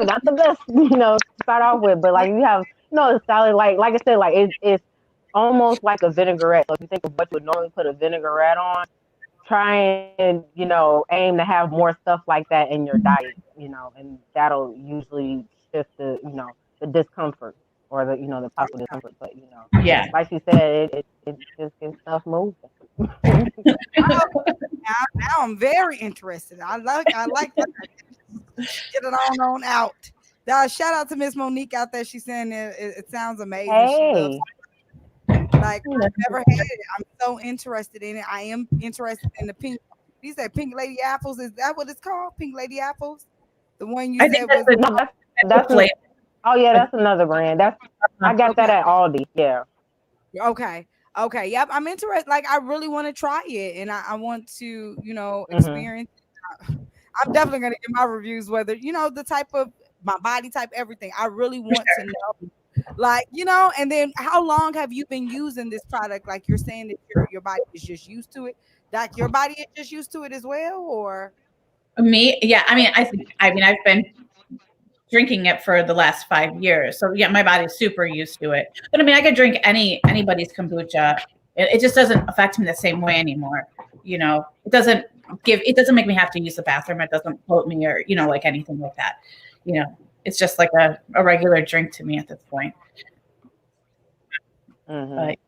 not the best, to start off with, but like you have, a salad, like I said, like it's almost like a vinaigrette. So if you think of what you would normally put a vinaigrette on, try and aim to have more stuff like that in your diet, and that'll usually shift the the discomfort or the possible discomfort. But yeah, like you said, it just gets stuff moving. now I'm very interested. I like that. Get it on out. Shout out to Miss Monique out there. She's saying it sounds amazing. Hey. Like I've never had it. I'm so interested in it. I am interested in the pink. You said Pink Lady Apples. Is that what it's called? Pink Lady Apples? The one you said was that's oh yeah, that's another brand. I got that at Aldi. Yeah. Okay. Yep. I'm interested. Like I really want to try it, and I want to, experience. I'm definitely gonna give my reviews. Whether the type of my body type, everything. I really want to know. Like, and then how long have you been using this product? Like you're saying that your body is just used to it. Like your body is just used to it as well, or me? Yeah, I mean, I've been drinking it for the last 5 years, so yeah, my body's super used to it. But I mean, I could drink anybody's kombucha. It just doesn't affect me the same way anymore. It doesn't make me have to use the bathroom. It doesn't bloat me or like anything like that. It's just like a regular drink to me at this point. But,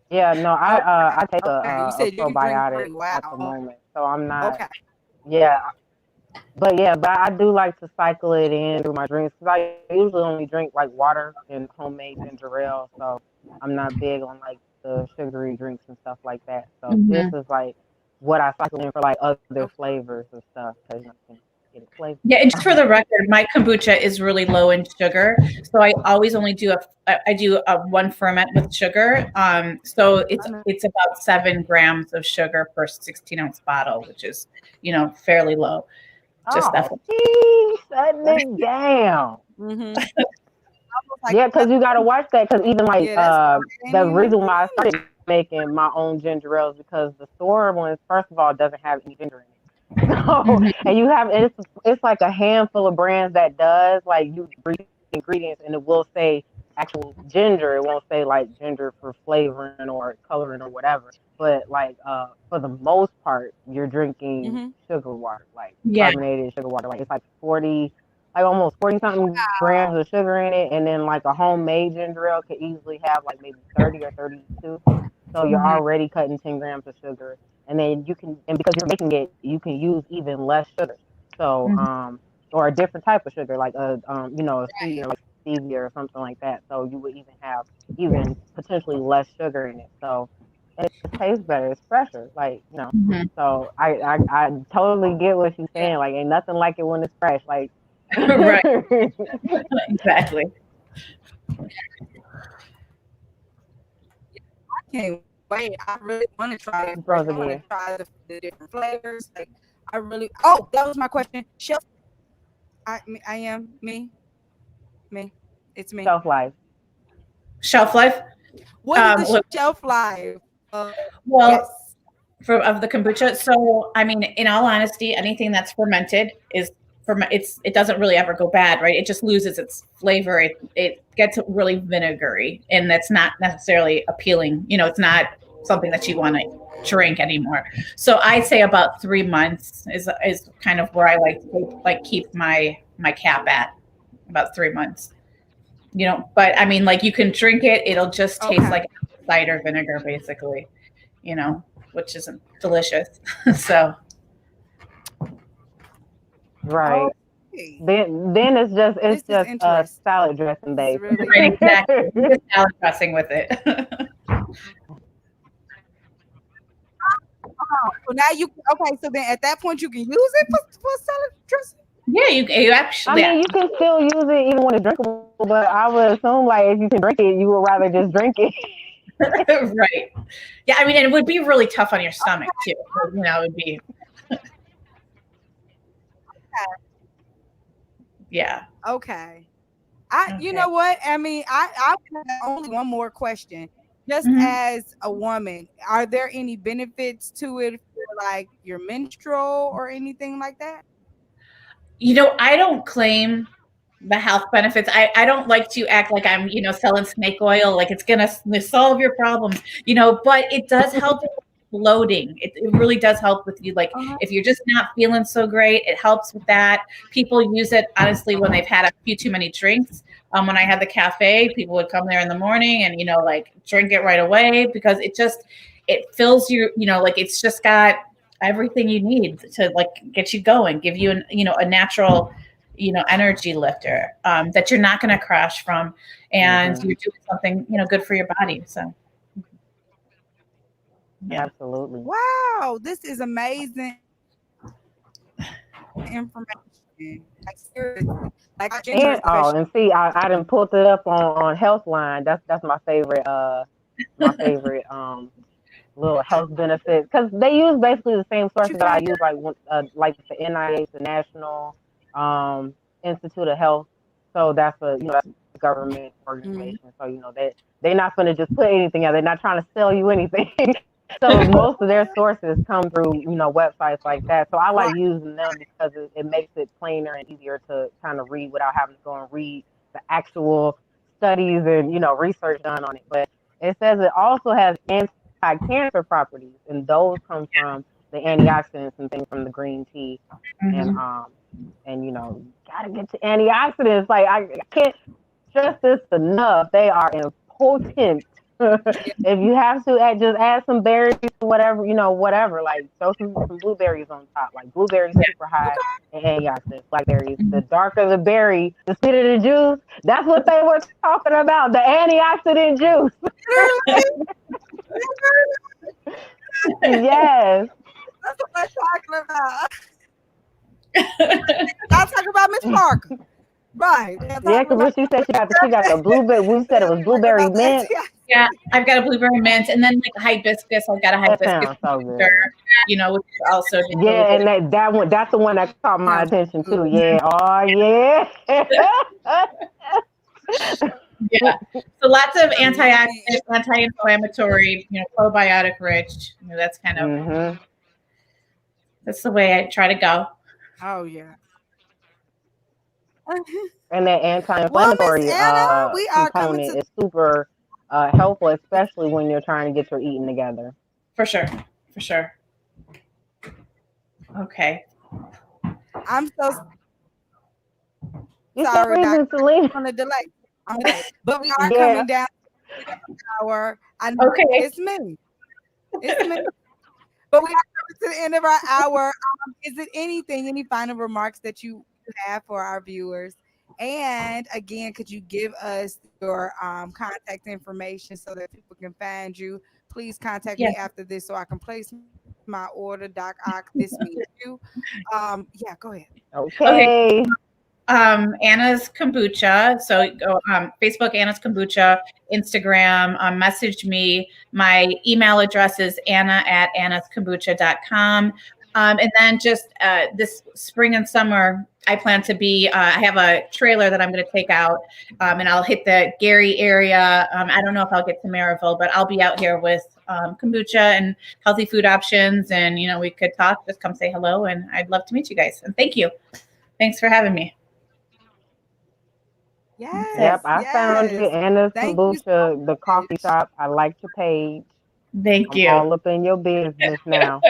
yeah, no, I take a probiotic at the moment, so I'm not. Okay. Yeah, but I do like to cycle it in through my drinks because I usually only drink like water and homemade ginger ale, so I'm not big on like the sugary drinks and stuff like that. So this is like what I cycle in for like other flavors and stuff. Yeah, and just for the record, my kombucha is really low in sugar, so I always only do a 1 ferment with sugar. So it's about 7 grams of sugar per 16-ounce bottle, which is fairly low. Just shutting it down. Yeah, because you gotta watch that. Because even like the reason why I started making my own ginger ale is because the store one, first of all, doesn't have any ginger in it. So, and you have it's like a handful of brands that does like use ingredients, and it will say actual ginger. It won't say like ginger for flavoring or coloring or whatever. But like for the most part, you're drinking sugar water, like carbonated sugar water. Like it's like almost 40 something grams of sugar in it, and then like a homemade ginger ale could easily have like maybe 30 or 32. So you're already cutting 10 grams of sugar. And then because you're making it, you can use even less sugar. So, or a different type of sugar, like a sweetener, like stevia or something like that. So you would even have potentially less sugar in it. So it tastes better. It's fresher, like So I totally get what you're saying. Like, ain't nothing like it when it's fresh. Like, right, exactly. I can't wait. I really want to try it. I want to try the different flavors. Like I really. Oh, that was my question. Shelf. I am me. It's me. Shelf life. What is the shelf life? Of the kombucha. So I mean, in all honesty, anything that's fermented it doesn't really ever go bad, right? It just loses its flavor. It gets really vinegary, and that's not necessarily appealing. It's not something that you want to drink anymore. So I'd say about 3 months is kind of where I like keep my cap at, about 3 months. But I mean, like you can drink it; it'll just taste like cider vinegar, basically. Which isn't delicious. So. Right. Then it's just salad dressing base. Right, exactly. Just salad dressing with it. So now you okay? So then at that point you can use it for electricity. Yeah, you actually. I mean, you can still use it even when it's drinkable, but I would assume like if you can drink it, you would rather just drink it. Right. Yeah, I mean, and it would be really tough on your stomach too. You know, it would be. Yeah. Okay. You Okay. know what? I mean, I have only one more question. Just Mhm. as a woman, are there any benefits to it for like your menstrual or anything like that? You know, I don't claim the health benefits. I don't like to act like I'm, selling snake oil, like it's gonna solve your problems, but it does help with bloating. It really does help with you. Like Uh-huh. if you're just not feeling so great, it helps with that. People use it honestly when they've had a few too many drinks. When I had the cafe, people would come there in the morning and, like drink it right away because it fills you, like it's just got everything you need to like get you going, give you a natural energy lifter that you're not going to crash from, and Mm-hmm. you're doing something good for your body. So yeah. Absolutely. Wow, this is amazing information. Like seriously, like our ginger And profession. and see, I done pulled it up on Healthline. That's my favorite little health benefits because they use basically the same What you sources that I found? use, like the NIH, the National Institute of Health. So that's a government Mm-hmm. organization. So they're not going to just put anything out. They're not trying to sell you anything. So most of their sources come through websites like that. So I Right. like using them because it makes it plainer and easier to kind of read without having to go and read the actual studies and research done on it. But it says it also has anti-cancer properties, and those come from the antioxidants and things from the green tea. And Mhm. gotta get to antioxidants. Like I can't stress this enough. They are important. Yeah. If you have to just add some berries, whatever, whatever. Like throw some blueberries on top. Like blueberries super high in antioxidants. Blackberries, the darker the berry, the sweeter the juice. That's what they were talking about. The antioxidant juice. Yes. That's what I'm talking about. I'll talk about Miss Parker. Right. They're Yeah, talking because about what she said, she got the blueberry. We said it they're was talking blueberry about the mint. Yeah, I've got a blueberry mint, and then like hibiscus. I've got a That hibiscus sounds so good. tincture, which is also just really Yeah, good. and that one, that's the one that caught my sounds attention good. too. Yeah. Oh yeah. Yeah. So lots of antioxidant, Man. anti-inflammatory, probiotic rich. That's kind of Mhm. that's the way I try to go. Oh yeah. And that Well, Miss anti-inflammatory Anna, we are coming component to is super helpful, especially when you're trying to get your eating together. For sure. For sure. Okay. I'm so You still sorry, Doc. freezing, Selena? On the delay. But we are Yeah. coming down to the end of the hour. I know Okay. it's me. It's me. But we are coming to the end of our hour. Is it any final remarks that you have for our viewers? And again, could you give us your contact information so that people can find you? Please contact Yeah. me after this so I can place my order. Doc Ock, this means you. Yeah, go ahead. Okay. Okay. Anna's Kombucha. So go Facebook, Anna's Kombucha, Instagram, message me. My email address is anna@annaskombucha.com. And then just this spring and summer, I plan to be, I have a trailer that I'm going to take out and I'll hit the Gary area. I don't know if I'll get to Maryville, but I'll be out here with kombucha and healthy food options. And, we could talk, just come say hello. And I'd love to meet you guys. And thank you. Thanks for having me. Yes, Yep, I found yes. you. Anna's Thank you so Kombucha, the coffee much. shop. I like your page. Thank I'm you. all up in your business now.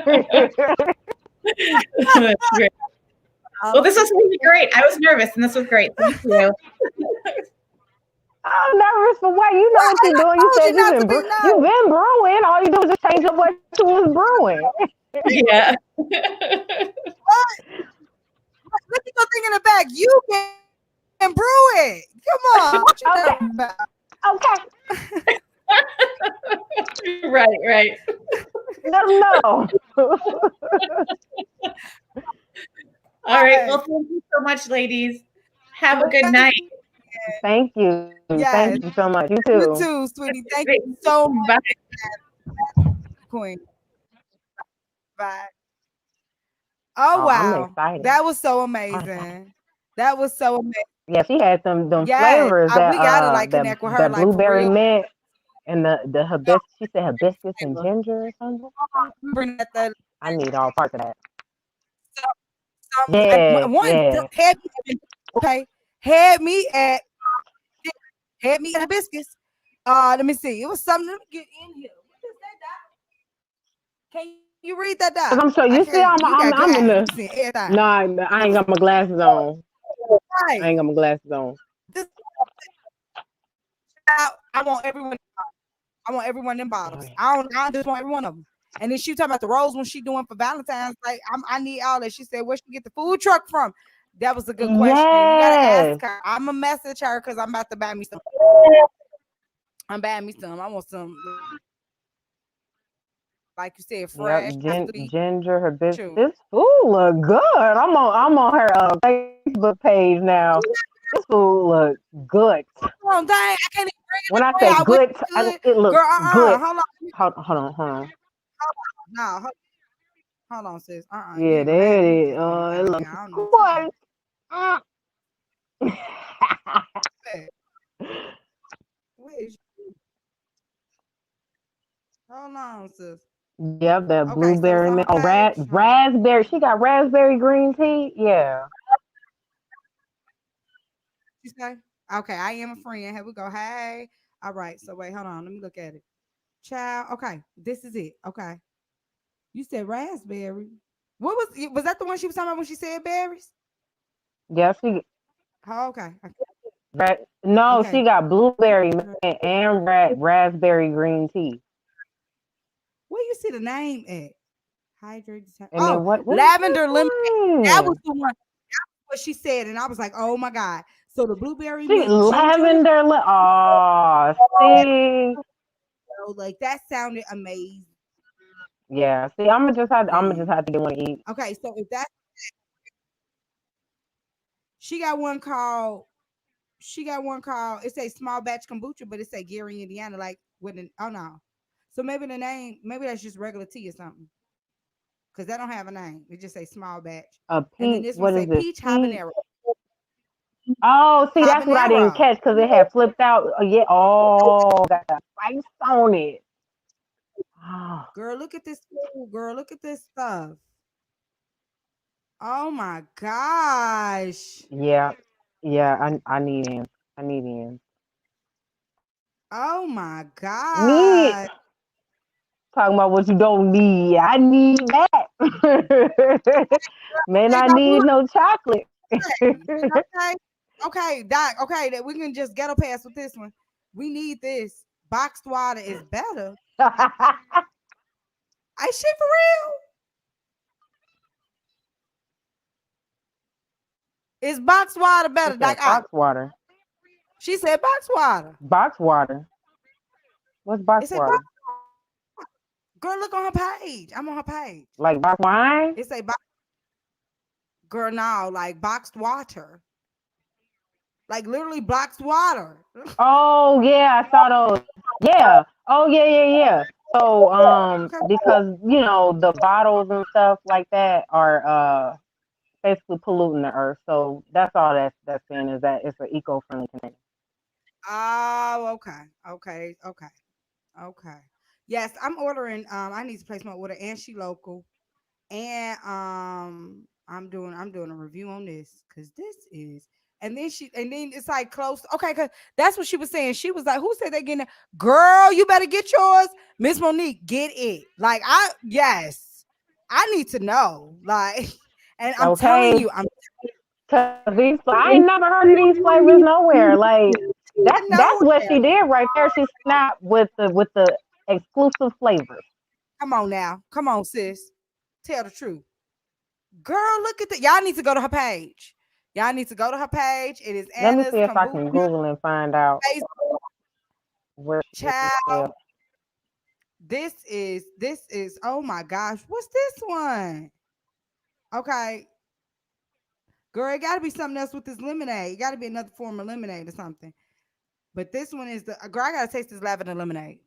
That's great. Well, this was really great. I was nervous, and this was great. Thank you. I'm nervous for what? You know what I you're doing. You told said you not to be nervous. you've been brewing. All you do is just change up what you was brewing. Yeah. Look at your thing in the back. You can brew it. Come on. What you Okay. talking about? Okay. Right. Let them know. All right. Well, thank you so much, ladies. Have a good night. Thank you. Yes. Thank you so much. You You too. too, sweetie. Thank you so much, Bye. Queen. Bye. Oh Oh, I'm wow, excited. that was so amazing. That was so amazing. Yeah, she had them Yes, flavors we gotta like that connect with her, that like for blueberry real. mint and the hibiscus. She said hibiscus and ginger or something like that. Bring that I need all parts of that. some Yes, one yes. had me okay, had me at hibiscus. Let me see. It was something. Let me get in here. What is that, Doc? Can you read that, Doc? Cause I'm I sure you can't. see, You got good I'm eyes. in You can the. see everything. Nah, I ain't got my glasses on. I Right. ain't got my glasses on. This, I want everyone. I want every one of them Oh, bottles. yeah. I just want every one of them. And then she talking about the rose when she doing for Valentine's. Like I need all that. She said, where she get the food truck from? That was a good question. You gotta Yes. ask her. I'm gonna message her because I'm about to buy me some. I'm buying me some. I want some, like you said, Yep. fresh. Has to be Ginger hibiscus. true. This food look good. I'm on her Facebook page now. This food look good. Oh dang! I can't even bring When it I away. say I wish good, I could. it looks Girl, good. hold on. Hold on. No, hold on, sis. You Yeah, ain't gonna have there me it is. just going It down there. looks I don't know what you talking good. about. Where is hold on, sis. Yep, that Okay, so it's blueberry on her mint. Oh, page. Hold on. raspberry. She got raspberry green tea. Yeah. You say? Okay, I am a friend. Here we go. Hey. All right. So wait, hold on. Let me look at it. Child. Okay. This is it. Okay. You said raspberry. What was that the one she was talking about when she said berries? Yeah, she. Oh, okay. No, she Okay. got blueberry mint and raspberry green tea. Where you see the name at? Hydrate. And then Oh, what is lavender lemonade. this That was one? the one. What she said, and I was like, oh my God. So the blueberry She mint ginger. lavender. Oh, see. Like that sounded amazing. Yeah, see, I'm gonna just have to get one to eat. Okay, so if that she got one called it's a small batch kombucha, but it's a Gary, Indiana, like with an oh no. So maybe the name, maybe that's just regular tea or something. Because that don't have a name. It just say small batch. A And then peach. this one What say is it? peach Peach. habanero. Oh, see, that's what I didn't Habanero. catch because it had flipped out. Yeah. Oh, got that spice on it. Oh, Girl, look at this food, girl. Look at this stuff. Oh my gosh. yeah, yeah. I need in. I need in. Oh my Need God. talking about what you don't need. I need that. Man, Hey, I Doc, need no chocolate. okay. Okay, Doc. Okay, that we can just ghetto pass with this one. We need this. Boxed water is better. I shit for real. Is boxed water She better, Doc? said box water. She said box water. Box water. What's box It said box. water? Girl, look on her page. I'm on her page. Like box wine? It say box. Girl, now like boxed water, like literally boxed water. Oh yeah, I saw those. Yeah. Oh yeah. So Okay. because the bottles and stuff like that are basically polluting the earth. So that's all that's saying is that it's an eco-friendly container. Oh, okay. Yes, I'm ordering. I need to place my order, and she local, and I'm doing a review on this because this is. And then it's like close. Okay, cause that's what she was saying. She was like, "Who said they getting it? Girl, you better get yours, Miss Monique. Get it. Like yes, I need to know. Like, and I'm telling Okay. you, I'm Cause I ain't never heard of these flavors nowhere. Like that's what nowhere. she did right there. She snapped with the exclusive flavors. Come on now, come on, sis. Tell the truth. Girl, look at that. Y'all need to go to her page. Y'all need to go to her page. It is Let me Anna's see if I Kombucha can Google and find out Facebook where she is. child. This is oh my gosh, what's this one? Okay, girl, it got to be something else with this lemonade. It got to be another form of lemonade or something. But this one is the girl. I gotta taste this lavender lemonade.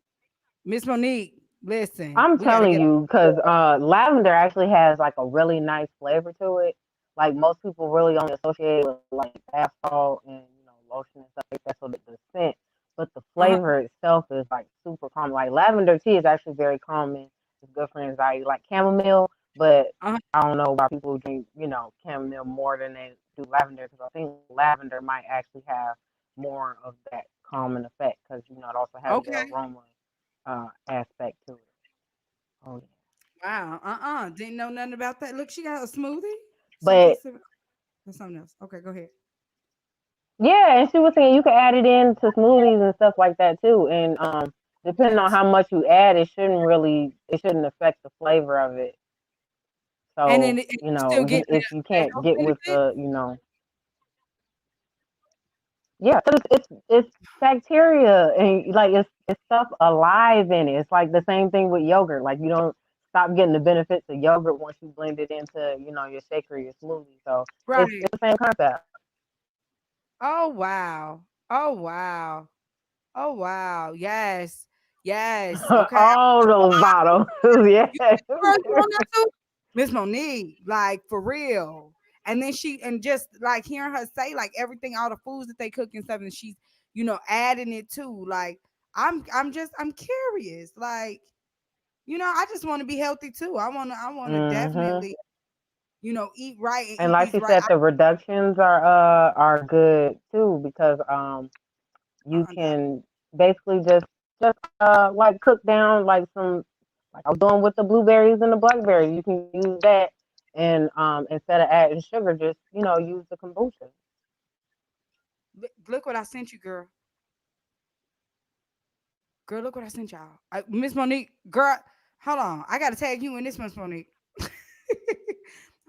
Miss Monique, listen, I'm we gotta telling get. you, because lavender actually has like a really nice flavor to it. Like most people really only associate it with like bath salt and lotion and stuff like that, so the scent. But the Uh huh. flavor itself is like super calm. Like lavender tea is actually very calming. It's good for anxiety. Like chamomile, but Uh huh. I don't know why people drink chamomile more than they do lavender, because I think lavender might actually have more of that calming effect, because it also has the Okay. aroma aspect to it. Oh yeah. Wow. Didn't know nothing about that. Look, she got a smoothie. Something. But Or something else. Okay, go ahead. yeah, and she was saying you can add it into smoothies and stuff like that too. And depending on What? how much you add, it shouldn't affect the flavor of it. And So, then you still even get if you the can't health get with benefit. yeah, 'cause it's bacteria, and like it's stuff alive in it. It's like the same thing with yogurt. Like you don't stop getting the benefits of yogurt once you blend it into, your shake or your smoothie. So Right. it's the same concept. Oh wow. Oh wow. Oh wow. Yes. Yes. Okay. All those bottles, yes. Girl, you on that too? Miss Monique, like for real. And then and just like hearing her say like everything, all the foods that they cook and stuff, and she's adding it too. Like I'm curious. Like I just want to be healthy too. I want to hmm definitely eat right and And eat like these she right. said, the reductions are good too, because you Doc. can basically just like cook down like some, like I was doing with the blueberries and the blackberries. You can use that, and instead of adding sugar, just use the kombucha. Look what I sent you, girl. Girl, look what I sent y'all. Miss Monique, girl, hold on. I gotta tag you in this, Miss Monique.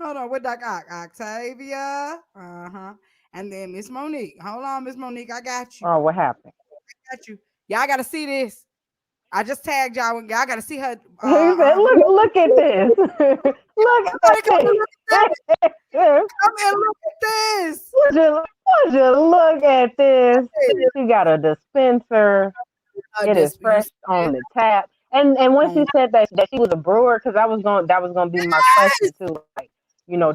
Hold on, what Doc Octavia? Uh-huh. And then Miss Monique. Hold on, Miss Monique. I got you. Oh, what happened? Got you. Y'all gotta see this. I just tagged y'all. Y'all gotta see her. He said, "Look at this! Look at Somebody come and this! look at that. Come and look at this. Would you look at this? She got a dispenser. It is You fresh on the tap. And when she said that she was a brewer, because that was gonna be my question yes, too. Like,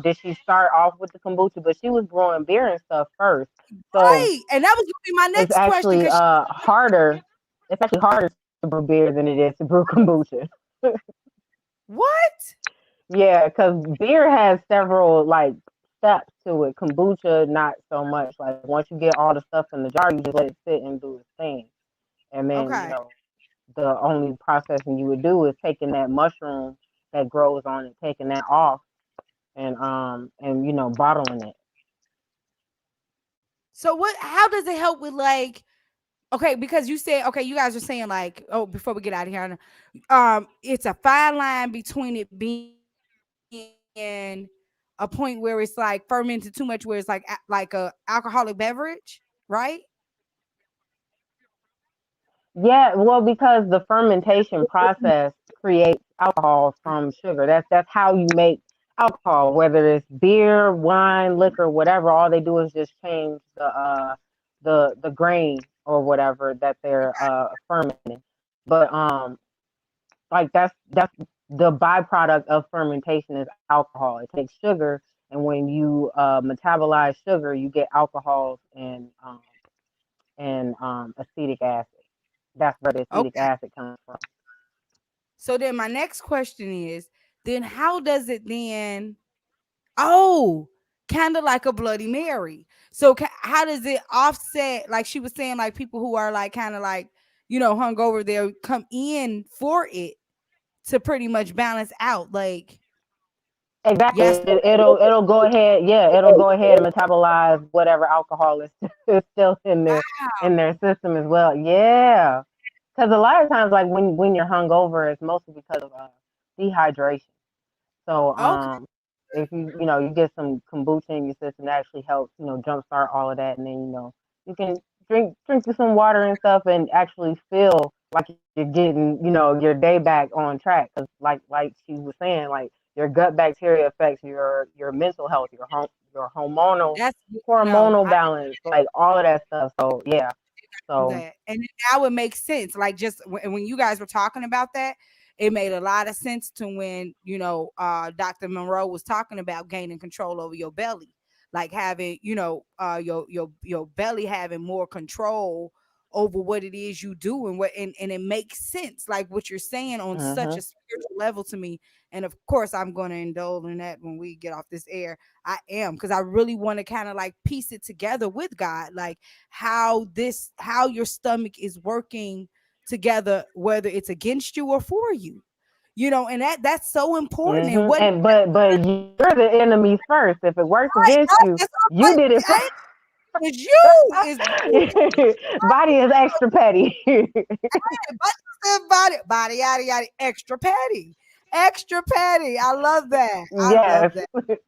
did she start off with the kombucha? But she was brewing beer and stuff first. So right. And that was gonna be my it's next question actually because harder. It's actually harder to brew beer than it is to brew kombucha. what? Yeah, because beer has several like steps to it. Kombucha, not so much. Like once you get all the stuff in the jar, you just let it sit and do its thing. And then, Okay. the only processing you would do is taking that mushroom that grows on it, taking that off, and bottling it. So what? How does it help with like? Okay, because you said okay, you guys are saying like, oh, before we get out of here, it's a fine line between it being a point where it's like fermented too much, where it's like like a alcoholic beverage, right? Yeah, well, because the fermentation process creates alcohol from sugar. That's how you make alcohol, whether it's beer, wine, liquor, whatever. All they do is just change the grain or whatever that they're fermenting. But like that's the byproduct of fermentation is alcohol. It takes sugar, and when you metabolize sugar, you get alcohols and acetic acid. That's where the acetic Okay. acid comes from. So then my next question is, then how does it then? Oh, kind of like a Bloody Mary. So how does it offset? Like she was saying, like people who are like kind of like hungover, they'll come in for it to pretty much balance out. Like Exactly. yes, It'll go ahead. Yeah, it'll go ahead and metabolize whatever alcohol is still in their system as well. Yeah, because a lot of times, like when you're hungover, it's mostly because of dehydration. So okay. if you get some kombucha in your system, that actually helps jumpstart all of that, and then you can drink some water and stuff, and actually feel like you're getting, your day back on track. Because like she was saying, like your gut bacteria affects your mental health, your That's good to know. hormonal balance, like all of that stuff. So yeah, so That and now it makes sense, like just when you guys were talking about that, it made a lot of sense to when Dr. Monroe was talking about gaining control over your belly, like having your belly having more control over what it is you do, and and it makes sense, like what you're saying, on such a hmm spiritual level to me. And of course I'm going to indulge in that when we get off this air. I am, because I really want to kind of like piece it together with God, like how your stomach is working together, whether it's against you or for you, and that's so important. And what but you're the enemy first. If it works right, against right, you, that's what you I'm did it like, first. it's you, is you. Body is extra petty. But body yada yada, extra petty, extra petty. I love that. I love Yes. that.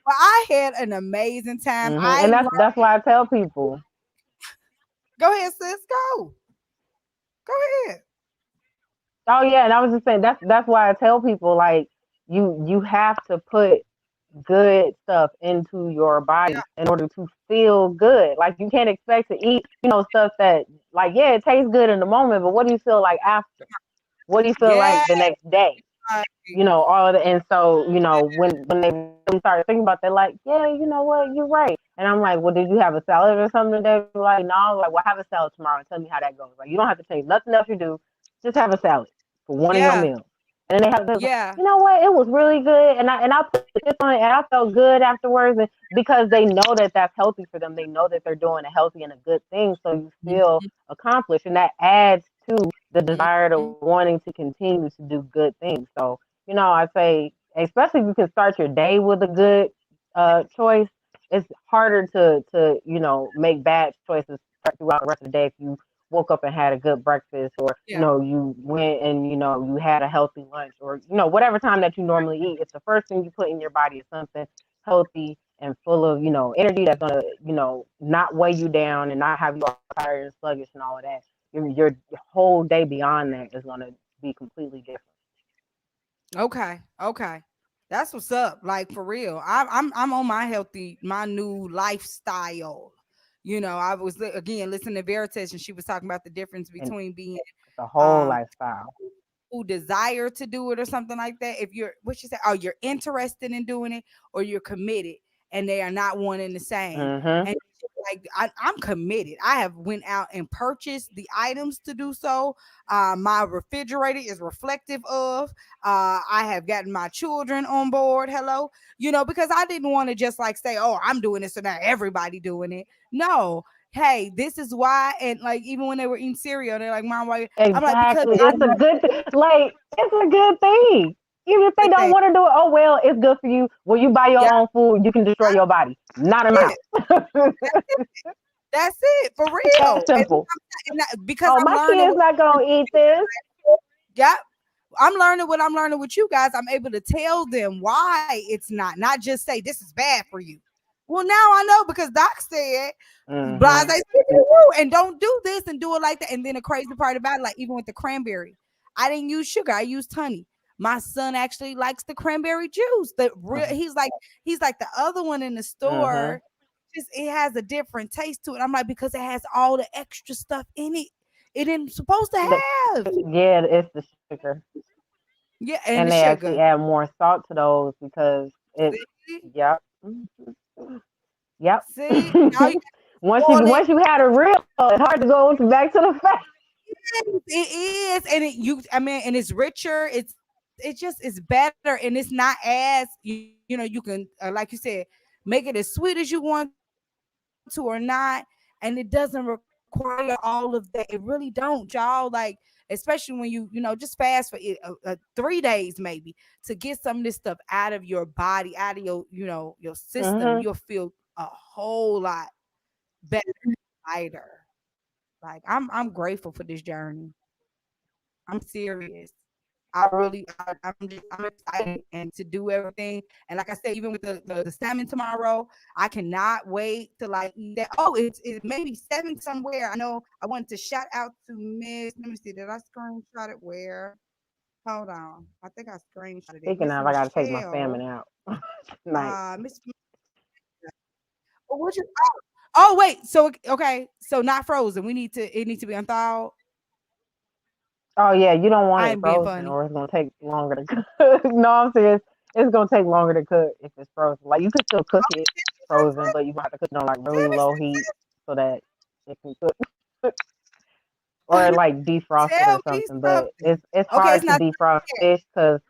Well, I had an amazing time. I And learned. that's why I tell people. Go ahead, sis. Go ahead. Oh yeah, and I was just saying that's why I tell people, like, you have to put good stuff into your body in order to feel good. Like you can't expect to eat, stuff that, like, yeah, it tastes good in the moment, but what do you feel like after? What do you feel Yeah. like the next day? All of the, and so, when they really start thinking about that, like, yeah, you know what, you're right. And I'm like, well, did you have a salad or something today? Like, no. Like, well, have a salad tomorrow and tell me how that goes. Like, you don't have to change nothing else you do. Just have a salad for one of your Yeah. meals. And then they're like, Yeah. you know what, it was really good, and I put this on it, and I felt good afterwards, and because they know that that's healthy for them, they know that they're doing a healthy and a good thing, so you feel Mhm, accomplished, and that adds to the desire to mhm. wanting to continue to do good things. So, I say, especially if you can start your day with a good choice, it's harder to make bad choices throughout the rest of the day if you woke up and had a good breakfast, or Yeah. you went and you had a healthy lunch, or whatever time that you normally eat. If the first thing you put in your body is something healthy and full of energy, that's gonna not weigh you down and not have you all tired and sluggish and all of that, your whole day beyond that is gonna be completely different. Okay. Okay. That's what's up. Like for real. I'm on my new lifestyle. I was again listening to Veritas, and she was talking about the difference And between being the whole um lifestyle. who desire to do it or something like that. If you're what she said, oh, you're interested in doing it, or you're committed, and they are not one and the same. Mhm. And like I'm committed. I have went out and purchased the items to do so. My refrigerator is reflective of. I have gotten my children on board. Hello, because I didn't want to just like say, oh, I'm doing this, so now everybody doing it. No, hey, this is why. And like even when they were eating cereal, they're like, Mom, why? I'm like, because Exactly. I It's a know good like it's a good thing. Even if they good don't thing. want to do it, oh well, it's good for you. When you buy your Yeah, own food, you can destroy your body. Not a that's mouth. it. That's it for That real. simple. Because Oh, I'm my learning. kid's not gonna eat this. Yeah, I'm learning what I'm learning with you guys. I'm able to tell them why it's not just say this is bad for you. Well, now I know because Doc said blase Mhm. and don't do this and do it like that. And then the crazy part about it, like even with the cranberry, I didn't use sugar. I used honey. My son actually likes the cranberry juice. The real he's like the other one in the store. Mhm. Just it has a different taste to it. I'm like, because it has all the extra stuff in it. It isn't supposed to The, have. yeah, it's the sugar, Yeah, and and the they actually sugar. add more salt to those because it. See, Yep. Yep. see, now you once you boil it. once you had a real, it's hard to go back to the fat. It is, and I mean, and it's richer. It's better, and it's not as you can like you said, make it as sweet as you want to or not, and it doesn't require all of that. It really don't, y'all. Like especially when you just fast for 3 days maybe to get some of this stuff out of your body, out of your system, you'll feel a whole lot better, lighter. Like I'm grateful for this journey. I'm serious. I'm excited and to do everything. And like I said, even with the salmon tomorrow, I cannot wait to like eat that. Oh, it's maybe 7 somewhere. I know I wanted to shout out to Miss. Let me see. Did I screenshot it? Where? Hold on. I think I screenshotted it. Speaking Miss of, I gotta take my Michelle. salmon out tonight. Miss. Oh, what you? Oh, wait. So okay. So not frozen. We need to. It needs to be unthawed. Oh yeah, you don't want I it am being frozen, funny. or it's gonna take longer to cook. No, I'm serious. It's gonna take longer to cook if it's frozen. Like you could still cook it frozen, but you have to cook it on like really low heat so that it can cook, or like defrost it or Tell me something. But something. it's Okay, it's hard to not defrost fish because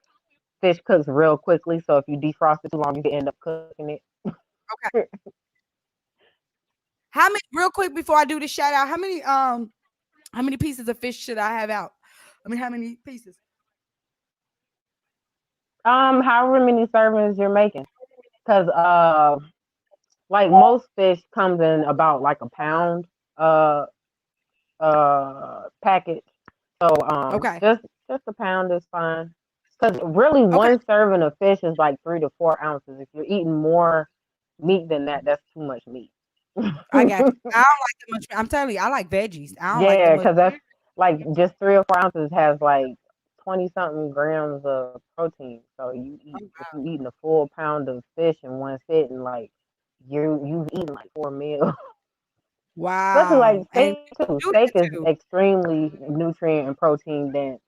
fish cooks real quickly. So if you defrost it too long, you can end up cooking it. okay. How many? Real quick before I do the shout out, how many pieces of fish should I have out? I mean, how many pieces? However many servings you're making, because like most fish comes in about like a pound uh package. So Okay. just a pound is fine. Because really Okay. one serving of fish is like 3 to 4 ounces. If you're eating more meat than that, that's too much meat. I got you. I don't like that much. I'm telling you, I like veggies. I don't like that Yeah, much. because that's like just 3 or 4 ounces has like 20 something grams of protein. So you eat if you eating a full pound of fish in one sitting, like you've eaten like 4 meals. Especially like Wow. And steak too. do Steak that is too. extremely nutrient and protein dense.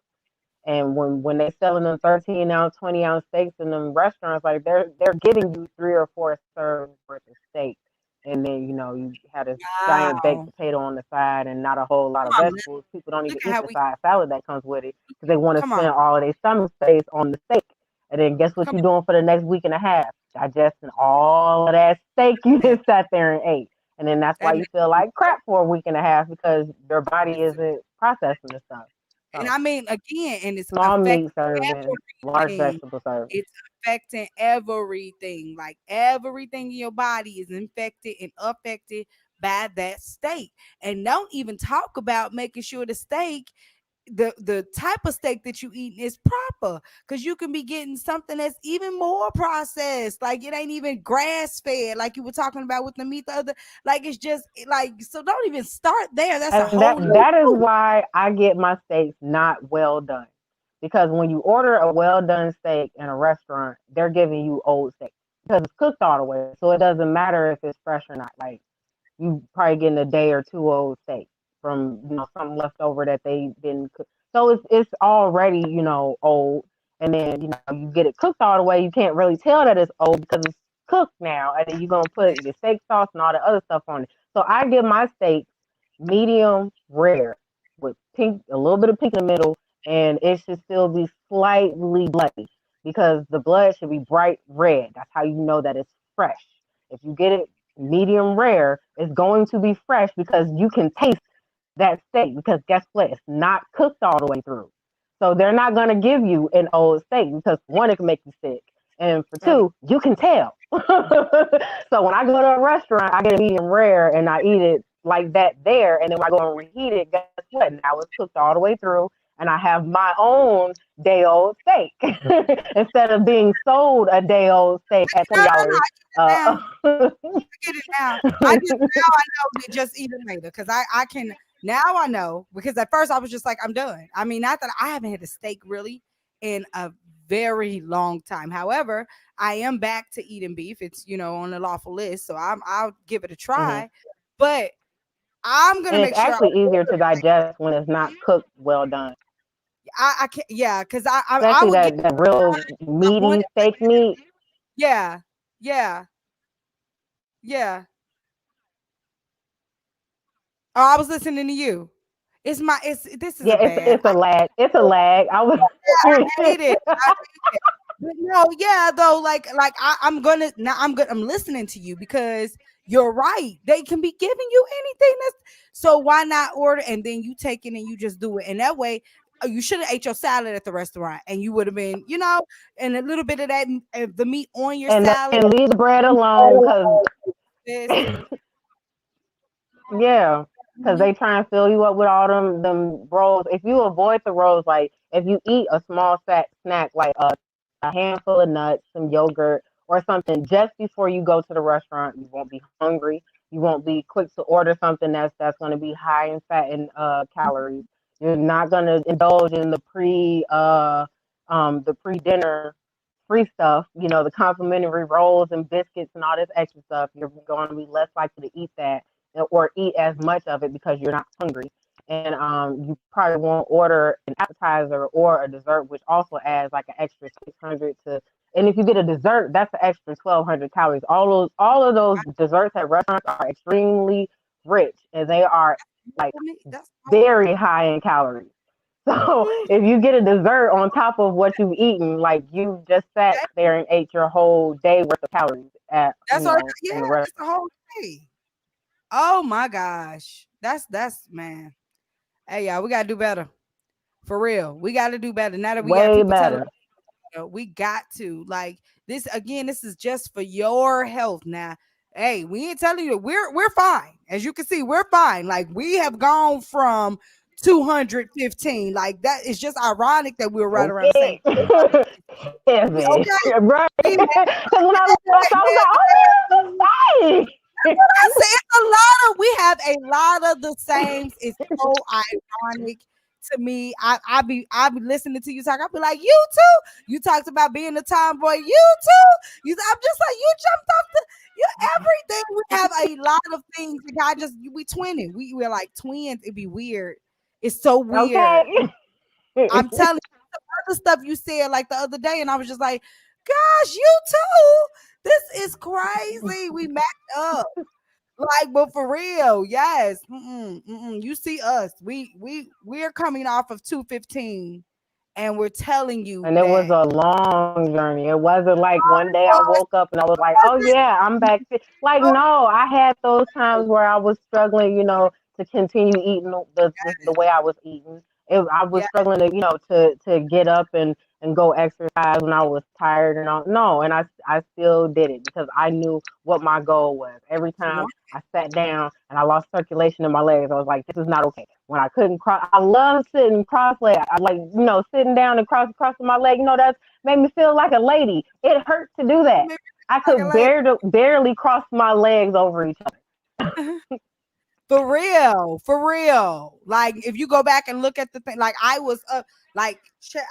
And when they selling them 13 ounce, 20 ounce steaks in them restaurants, like they're giving you 3 or 4 serves worth of steak, and then you had this giant baked Wow. potato on the side and not a whole lot of Come on, man. vegetables. People don't even Look at eat how the we side salad that comes with it because they want to come on. spend all of their stomach space on the steak. And then guess what Come you're doing for the next week and a half? Digesting all of that steak you on. just sat there and ate. And then that's why That you makes feel sense. like crap for a week and a half because your body It's, isn't processing the stuff. and So I mean again, and it's small affecting meat serving, large everything. vegetable serving. It's affecting everything. Like everything in your body is infected and affected by that steak. And don't even talk about making sure the steak, the type of steak that you eat is proper, because you can be getting something that's even more processed, like it ain't even grass fed, like you were talking about with the meat the other, like it's just like, so don't even start there. That's a And whole nother that is why I get my steaks not well done. Because when you order a well done steak in a restaurant, they're giving you old steak because it's cooked all the way. So it doesn't matter if it's fresh or not. Like you probably getting a day or two old steak from something left over that they didn't cook. So it's already old, and then you get it cooked all the way. You can't really tell that it's old because it's cooked now, and then you're gonna put your steak sauce and all the other stuff on it. So I get my steak medium rare with a little bit of pink in the middle, and it should still be slightly bloody because the blood should be bright red. That's how you know that it's fresh. If you get it medium rare, it's going to be fresh because you can taste that steak because guess what? It's not cooked all the way through. So they're not going to give you an old steak because one, it can make you sick. And for right. two, you can tell. So when I go to a restaurant, I get a medium rare and I eat it like that there. And then when I go and reheat it, guess what? Now it's cooked all the way through. And I have my own day old steak instead of being sold a day old steak at No, no, $20. no, Uh, I get it now. I just now I know that just eat it later, because I can now I know, because at first I was just like, I'm done. I mean, not that I haven't had a steak really in a very long time. However, I am back to eating beef. It's on the lawful list, so I'll give it a mhm. try. But I'm gonna And it's make sure I actually easier order to digest when it's not cooked well done. I can't, yeah, because I Especially would get that real I want meaty it like steak meat. yeah, yeah, yeah. Oh, I was listening to you. This is Yeah, a bad. it's a lag. It's a lag. I was I hate it. I hate it. But no, yeah, though, like I'm gonna now. I'm listening to you because you're right. They can be giving you anything. So why not order and then you take it and you just do it, and that way. You should have ate your salad at the restaurant, and you would have been, and a little bit of that the meat on your salad. and leave the bread alone because Listen, yeah, because mhm, they try and fill you up with all them rolls. If you avoid the rolls, like if you eat a small snack like a handful of nuts, some yogurt, or something just before you go to the restaurant, you won't be hungry. You won't be quick to order something that's going to be high in fat and calories. You're not going to indulge in the pre dinner free stuff, the complimentary rolls and biscuits and all this extra stuff. You're going to be less likely to eat that or eat as much of it because you're not hungry. And you probably won't order an appetizer or a dessert, which also adds like an extra 600 to. And if you get a dessert, that's an extra 1,200 calories. All of those desserts at restaurants are extremely rich, and they are like That's very high in calories. So if you get a dessert on top of what you've eaten, like you just sat there and ate your whole day worth of calories at that's all. in Yeah, a it's the restaurant. whole day. Oh my gosh, that's man. Hey, y'all, we gotta do better. For real, we got to do better. Now that we got Way people telling better. we got to like this again. This is just for your health. Now, hey, we ain't telling you we're fine. As you can see, we're fine. Like we have gone from 215. Like that is just ironic that we were right around the same. Okay. Heavy. Okay, Right. we Because when I looked back, I was like, oh, we're the same. I say it's a lot of we have a lot of the same. It's so ironic to me. I be listening to you talk. I'll be like, you too. You talked about being a tomboy. You too. I'm just like you jumped off the you everything. We have a lot of things. God just we twinning. We're like twins. It'd be weird. It's so weird. Okay. I'm telling you the other stuff you said like the other day, and I was just like, gosh, you too. This is crazy. We matched up. Like, but for real, yes. You see us. We're coming off of 215, and we're telling you And it was that. a long journey. It wasn't like one day I Oh, woke up and I was like, oh, yeah, I'm back. Like, oh, no, I had those times where I was struggling, to continue eating the way I was eating. I was yeah, struggling to get up and go exercise when I was tired and all. No, and I still did it because I knew what my goal was. Every you time want I sat down and I lost circulation in my legs, I was like, this is not okay. When I couldn't cross, I love sitting cross-legged. I like, sitting down and crossing my leg. That's made me feel like a lady. It hurt to do that. maybe I like a could lady. barely cross my legs over each other. For real, for real. Like if you go back and look at the thing, like I was up, like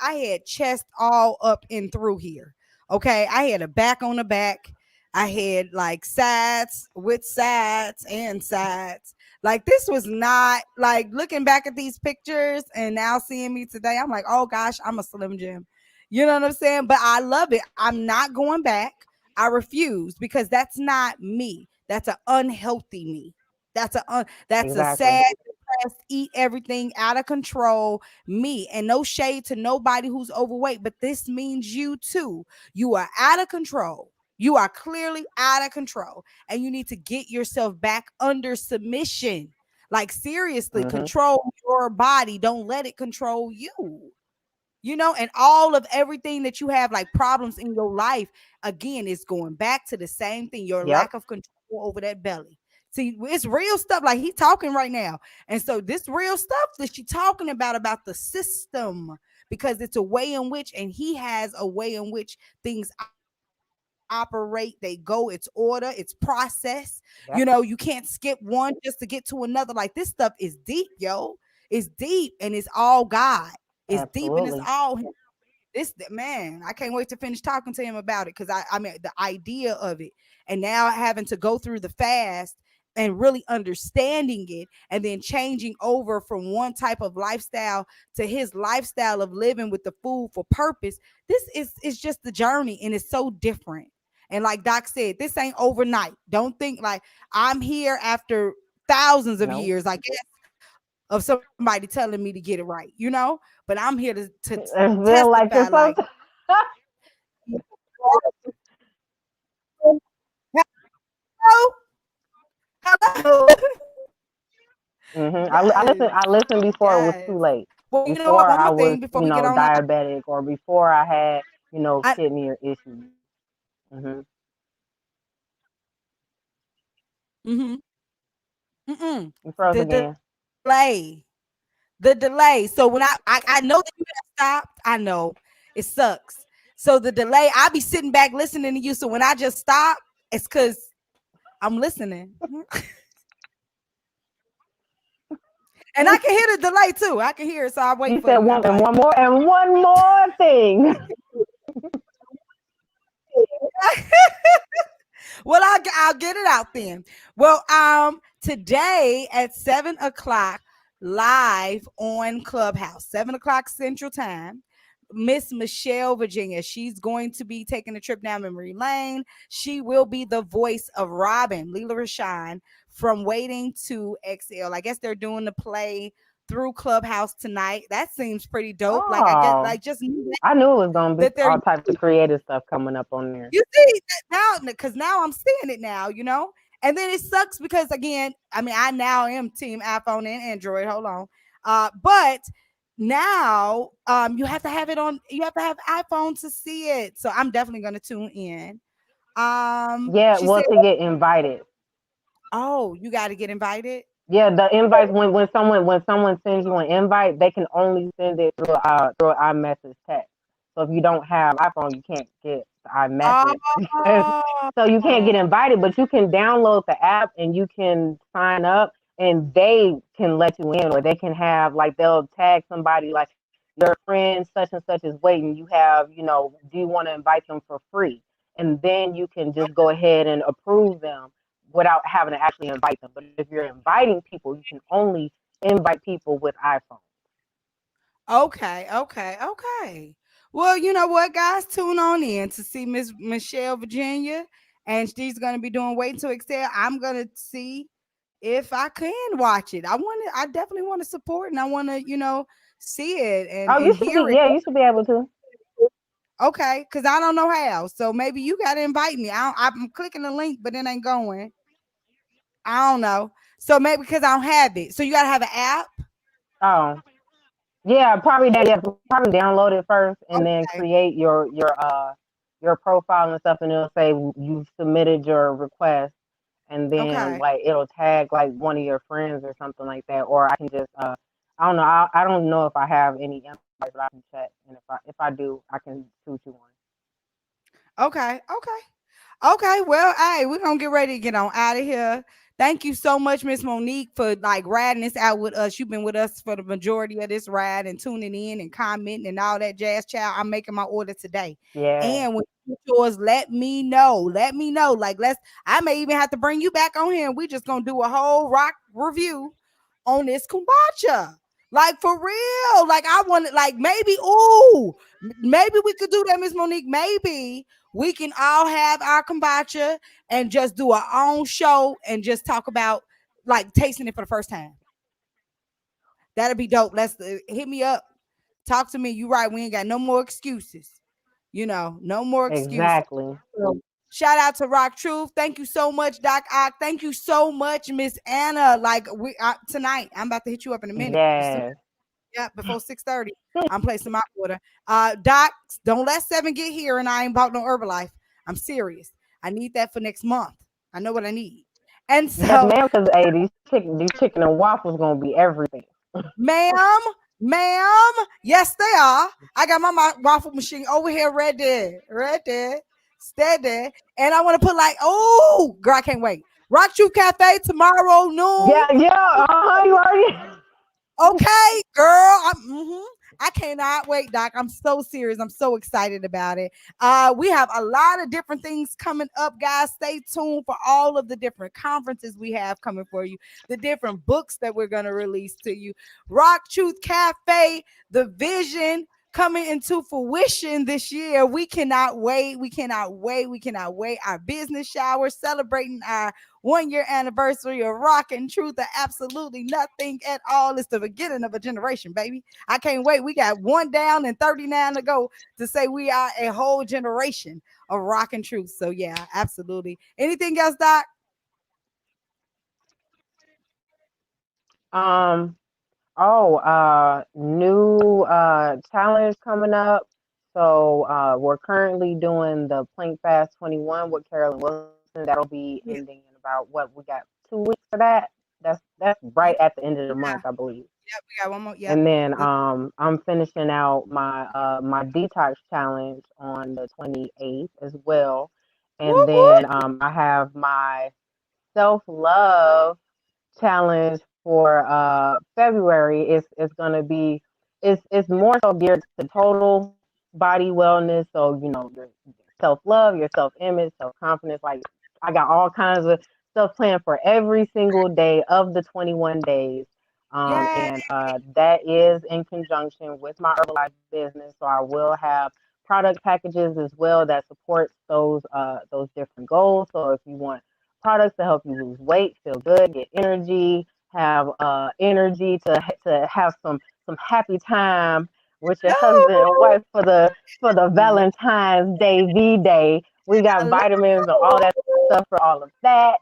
I had chest all up and through here. Okay, I had a back on the back. I had like sides with sides and sides. Like this was not like looking back at these pictures and now seeing me today. I'm like, oh gosh, I'm a Slim Jim. You know what I'm saying? But I love it. I'm not going back. I refuse because that's not me. That's an unhealthy me. That's a Exactly. sad, depressed, eat everything out of control me. And no shade to nobody who's overweight, but this means you too. You are out of control. You are clearly out of control, and you need to get yourself back under submission. Like seriously, Hmm. control your body. Don't let it control you. And all of everything that you have like problems in your life again is going back to the same thing, your Yep. lack of control over that belly. See, it's real stuff like he's talking right now. And so this real stuff that she's talking about the system, because it's a way in which, and he has a way in which things operate, they go, it's order, it's process. You Yep. can't skip one just to get to another. Like this stuff is deep, yo. It's deep and it's all God. It's deep and it's Absolutely. all him. This man, I can't wait to finish talking to him about it because I mean the idea of it, and now having to go through the fast and really understanding it, and then changing over from one type of lifestyle to his lifestyle of living with the food for purpose. This is just the journey, and it's so different. And like Doc said, this ain't overnight. Don't think like I'm here after thousands of No. years, I guess, of somebody telling me to get it right, But I'm here to I feel testify like like it's something. hello, hello. I Yes, listened. I listened before it was yes. too late. Well, you know what? Before One I more was, thing before we get on up. diabetic, or before I had, I kidney or issues. Hmm. mm-hmm, mm-mm. You froze The again. delay. the delay. So when I know that you have stopped, I know it sucks. So the delay, I be sitting back listening to you. So when I just stop, it's because I'm listening. And I can hear the delay too. I can hear it, so I wait You for said you. I'm like, one more thing. well, I'll get it out then. Well, today at 7 o'clock, live on Clubhouse, 7 o'clock Central Time. Miss Michelle Virginia. She's going to be taking a trip down memory lane. She will be the voice of Robin, Leela Rashawn, from Waiting to Exhale. I guess they're doing the play through Clubhouse tonight. That seems pretty dope. Like I guess, Oh, like just I knew it was gonna be that they're all types of creative stuff coming up on there. you see now because now I'm seeing it now, and then it sucks because again, I mean, I now am team iPhone and Android. Hold on, but now you have to have it on. You have to have iPhone to see it. So I'm definitely gonna tune in. Yeah, She said, well, to get invited. "Oh, you got to get invited." Yeah, the invites when someone sends you an invite, they can only send it through iMessage text. So if you don't have iPhone, you can't get the iMessage. So you can't get Oh, invited, but you can download the app and you can sign up, and they can let you in, or they can have like they'll tag somebody like your friend such and such is waiting. You have, do you want to invite them for free? And then you can just go ahead and approve them without having to actually invite them. But if you're inviting people, you can only invite people with iPhone. okay, okay, okay. Well, you know what, guys? Tune on in to see Miss Michelle Virginia, and she's gonna be doing Waiting to Excel. I'm gonna see if I can watch it. I definitely want to support and I want to, see it and Oh, and hear it. you should be able to. Okay, because I don't know how. So maybe you gotta invite me. I'm clicking the link, but it ain't going. I don't know. So maybe because I don't have it. So you gotta have an app. Oh, yeah, probably download it first and then Okay. create your profile and stuff, and it'll say you submitted your request, and then Okay. like it'll tag like one of your friends or something like that. Or I can just I don't know. I don't know if I have any invites, but I can check, and if I do, I can shoot you one. Okay. Okay. Okay, well, hey, we're gonna get ready to get on out of here. Thank you so much, Miss Monique, for like riding this out with us. You've been with us for the majority of this ride and tuning in and commenting and all that jazz. Child, I'm making my order today. Yeah, And when you get yours, let me know. Let me know. Like, I may even have to bring you back on here and we just gonna do a whole rock review on this kombucha. Like for real. Like I wanted, like maybe, maybe we could do that, Miss Monique. Maybe we can all have our kombucha and just do our own show and just talk about like tasting it for the first time. That'd be dope. Let's hit me up. Talk to me. You right. We ain't got no more excuses. No more excuses. exactly. So, shout out to Rock Truth. Thank you so much, Doc Ock. Thank you so much, Miss Anna. Like tonight, I'm about to hit you up in a minute. Yes. Yeah, before 6:30. I'm placing my order. Doc, don't let 7 get here and I ain't bought no Herbalife. I'm serious. I need that for next month. I know what I need. And Yes, so, ma'am. Because hey, these chicken and waffles gonna be everything. ma'am, ma'am, yes, they are. I got my waffle machine over here right there, steady. And I want to put like, oh, girl, I can't wait. Rock Truth Cafe tomorrow noon. Yeah, yeah. You already. Okay, girl. I cannot wait, Doc. I'm so serious. I'm so excited about it. We have a lot of different things coming up, guys. Stay tuned for all of the different conferences we have coming for you, the different books that we're going to release to you. Rock Truth Cafe, the vision coming into fruition this year. We cannot wait. We cannot wait. We cannot wait. Our business shower celebrating our 1 year anniversary of Rock and Truth are absolutely nothing at all. It's the beginning of a generation, baby. I can't wait. We got 1 down and 39 to go to say we are a whole generation of Rock and Truth. So yeah, absolutely. Anything else, Doc? Um. Oh. New challenge coming up. So we're currently doing the Plank Fast 21 with Carolyn Wilson. That'll be ending in about what we got 2 weeks for that. That's right at the end of the month, I believe. Yep, we got one more. Yep. And then Good. I'm finishing out my detox challenge on the 28th as well. And Woo woo. then I have my self love challenge for February. It's gonna be it's more so geared to total body wellness. So your self love, your self image, self confidence. Like I got all kinds of stuff planned for every single day of the 21 days. Yay. And that is in conjunction with my Herbalife business. So I will have product packages as well that supports those different goals. So if you want products to help you lose weight, feel good, get energy, have energy to have some happy time with your husband and Ooh, wife for the lo- Valentine's Day V-Day. We got hello. vitamins and all that stuff for all of that.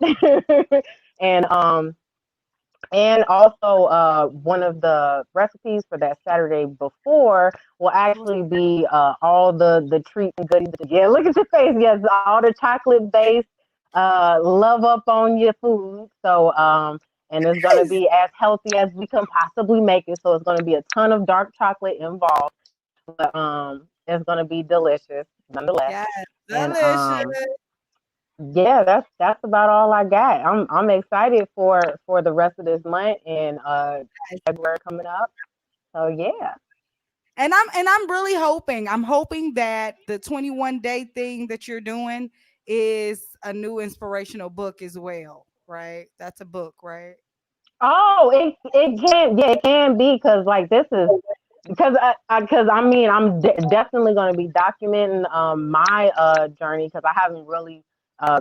and and also, one of the recipes for that Saturday before will actually be all the treats and goodies. Yeah, look at your face. Yes, all the chocolate based, love up on your food. So, and it's going to Yes. be as healthy as we can possibly make it. So, it's going to be a ton of dark chocolate involved, but it's going to be delicious nonetheless. Yes. And Delicious. yeah, that's about all I got. I'm excited for the rest of this month and February coming up. So yeah. And I'm really hoping. I'm hoping that the 21 day thing that you're doing is a new inspirational book as well, right? That's a book, right? Oh, it can, yeah, it can be because like this is because I mean definitely going to be documenting my journey because I haven't really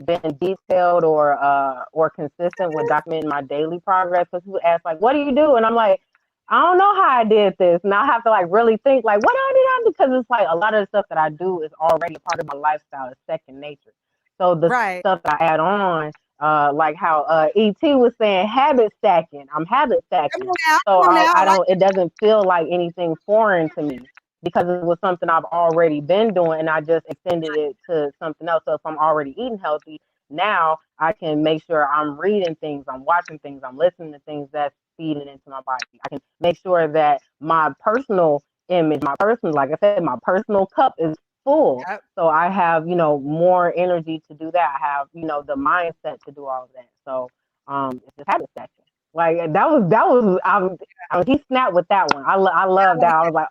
been detailed or consistent with documenting my daily progress. Because people ask like, "What do you do?" And I'm like, "I don't know how I did this," and I have to like really think like, "What did I do?" Because it's like a lot of the stuff that I do is already a part of my lifestyle. It's second nature. So the Right. stuff that I add on like how ET was saying, habit stacking. I'm habit Come stacking, on now. so Come on now. I I like don't. It doesn't feel like anything foreign to me because it was something I've already been doing, and I just extended it to something else. So if I'm already eating healthy, now I can make sure I'm reading things, I'm watching things, I'm listening to things that's feeding into my body. I can make sure that my personal image, my personal, like I said, my personal cup is full yep. so I have, more energy to do that. I have, the mindset to do all of that. So it's just habit stacking. Like he snapped with that one. I love that. I was like,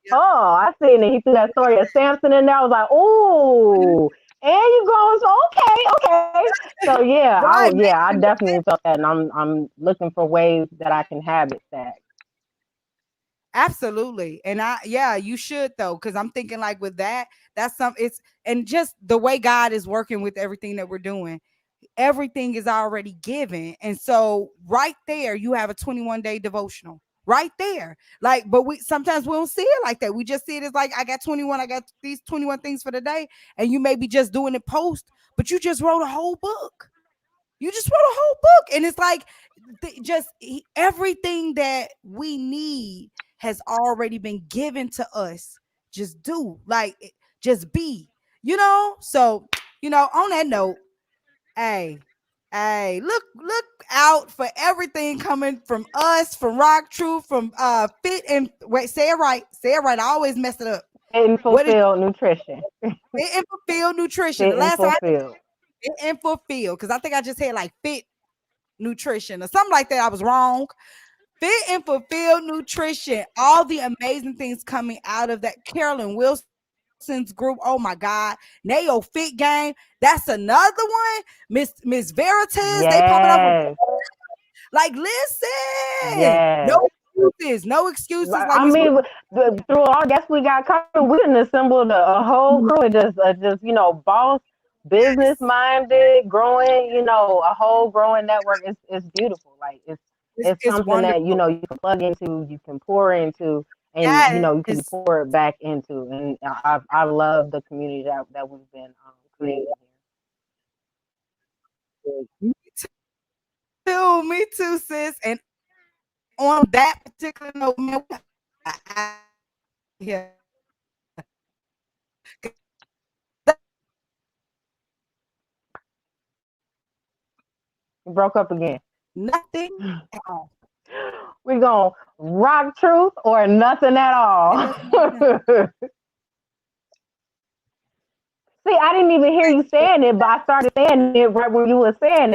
Yep. I seen it. He threw that story of Samson in there. I was like, oh, and you going, so okay. So Right, I man. definitely felt that, and I'm looking for ways that I can habit stack. Absolutely. And yeah, you should though, because I'm thinking like with that, that's some it's and just the way God is working with everything that we're doing, everything is already given. And so right there, you have a 21 day devotional. Right there. Like, but we sometimes we don't see it like that. We just see it as like, I got 21, I got these 21 things for the day. And you may be just doing it post, but you just wrote a whole book. You just wrote a whole book, and it's like everything that we need has already been given to us. Just do like just be, So on that note, hey, look out for everything coming from us, from Rock Truth, from Fit and wait, say it right. I always mess it up. Fit and What is fulfilled nutrition. Fit and Fulfilled Nutrition? The Fit and last time I did fulfilled. Fit and Fulfilled, because I think I just had like Fit Nutrition or something like that. I was wrong. Fit and Fulfilled Nutrition. All the amazing things coming out of that. Carolyn Wilson's group. Oh my God. Nayo Fit Game. That's another one. Miss Veritas. They popping up. Yes. Like, listen. No Yes. excuses. No excuses. Like I Miss. mean, through all guests we got coming, we done assembled a whole crew of just boss, business Yes. minded, growing, a whole growing network. It's beautiful. Like it's It's something that wonderful. you can plug into, you can pour into, and you can Yes. pour it back into. And I love the community that we've been creating Me too, sis. And on that particular note, man, yeah. here. Broke up again. Nothing at all. We gonna rock truth or nothing at all. See, I didn't even hear you saying it, but I started saying it right when you were saying it.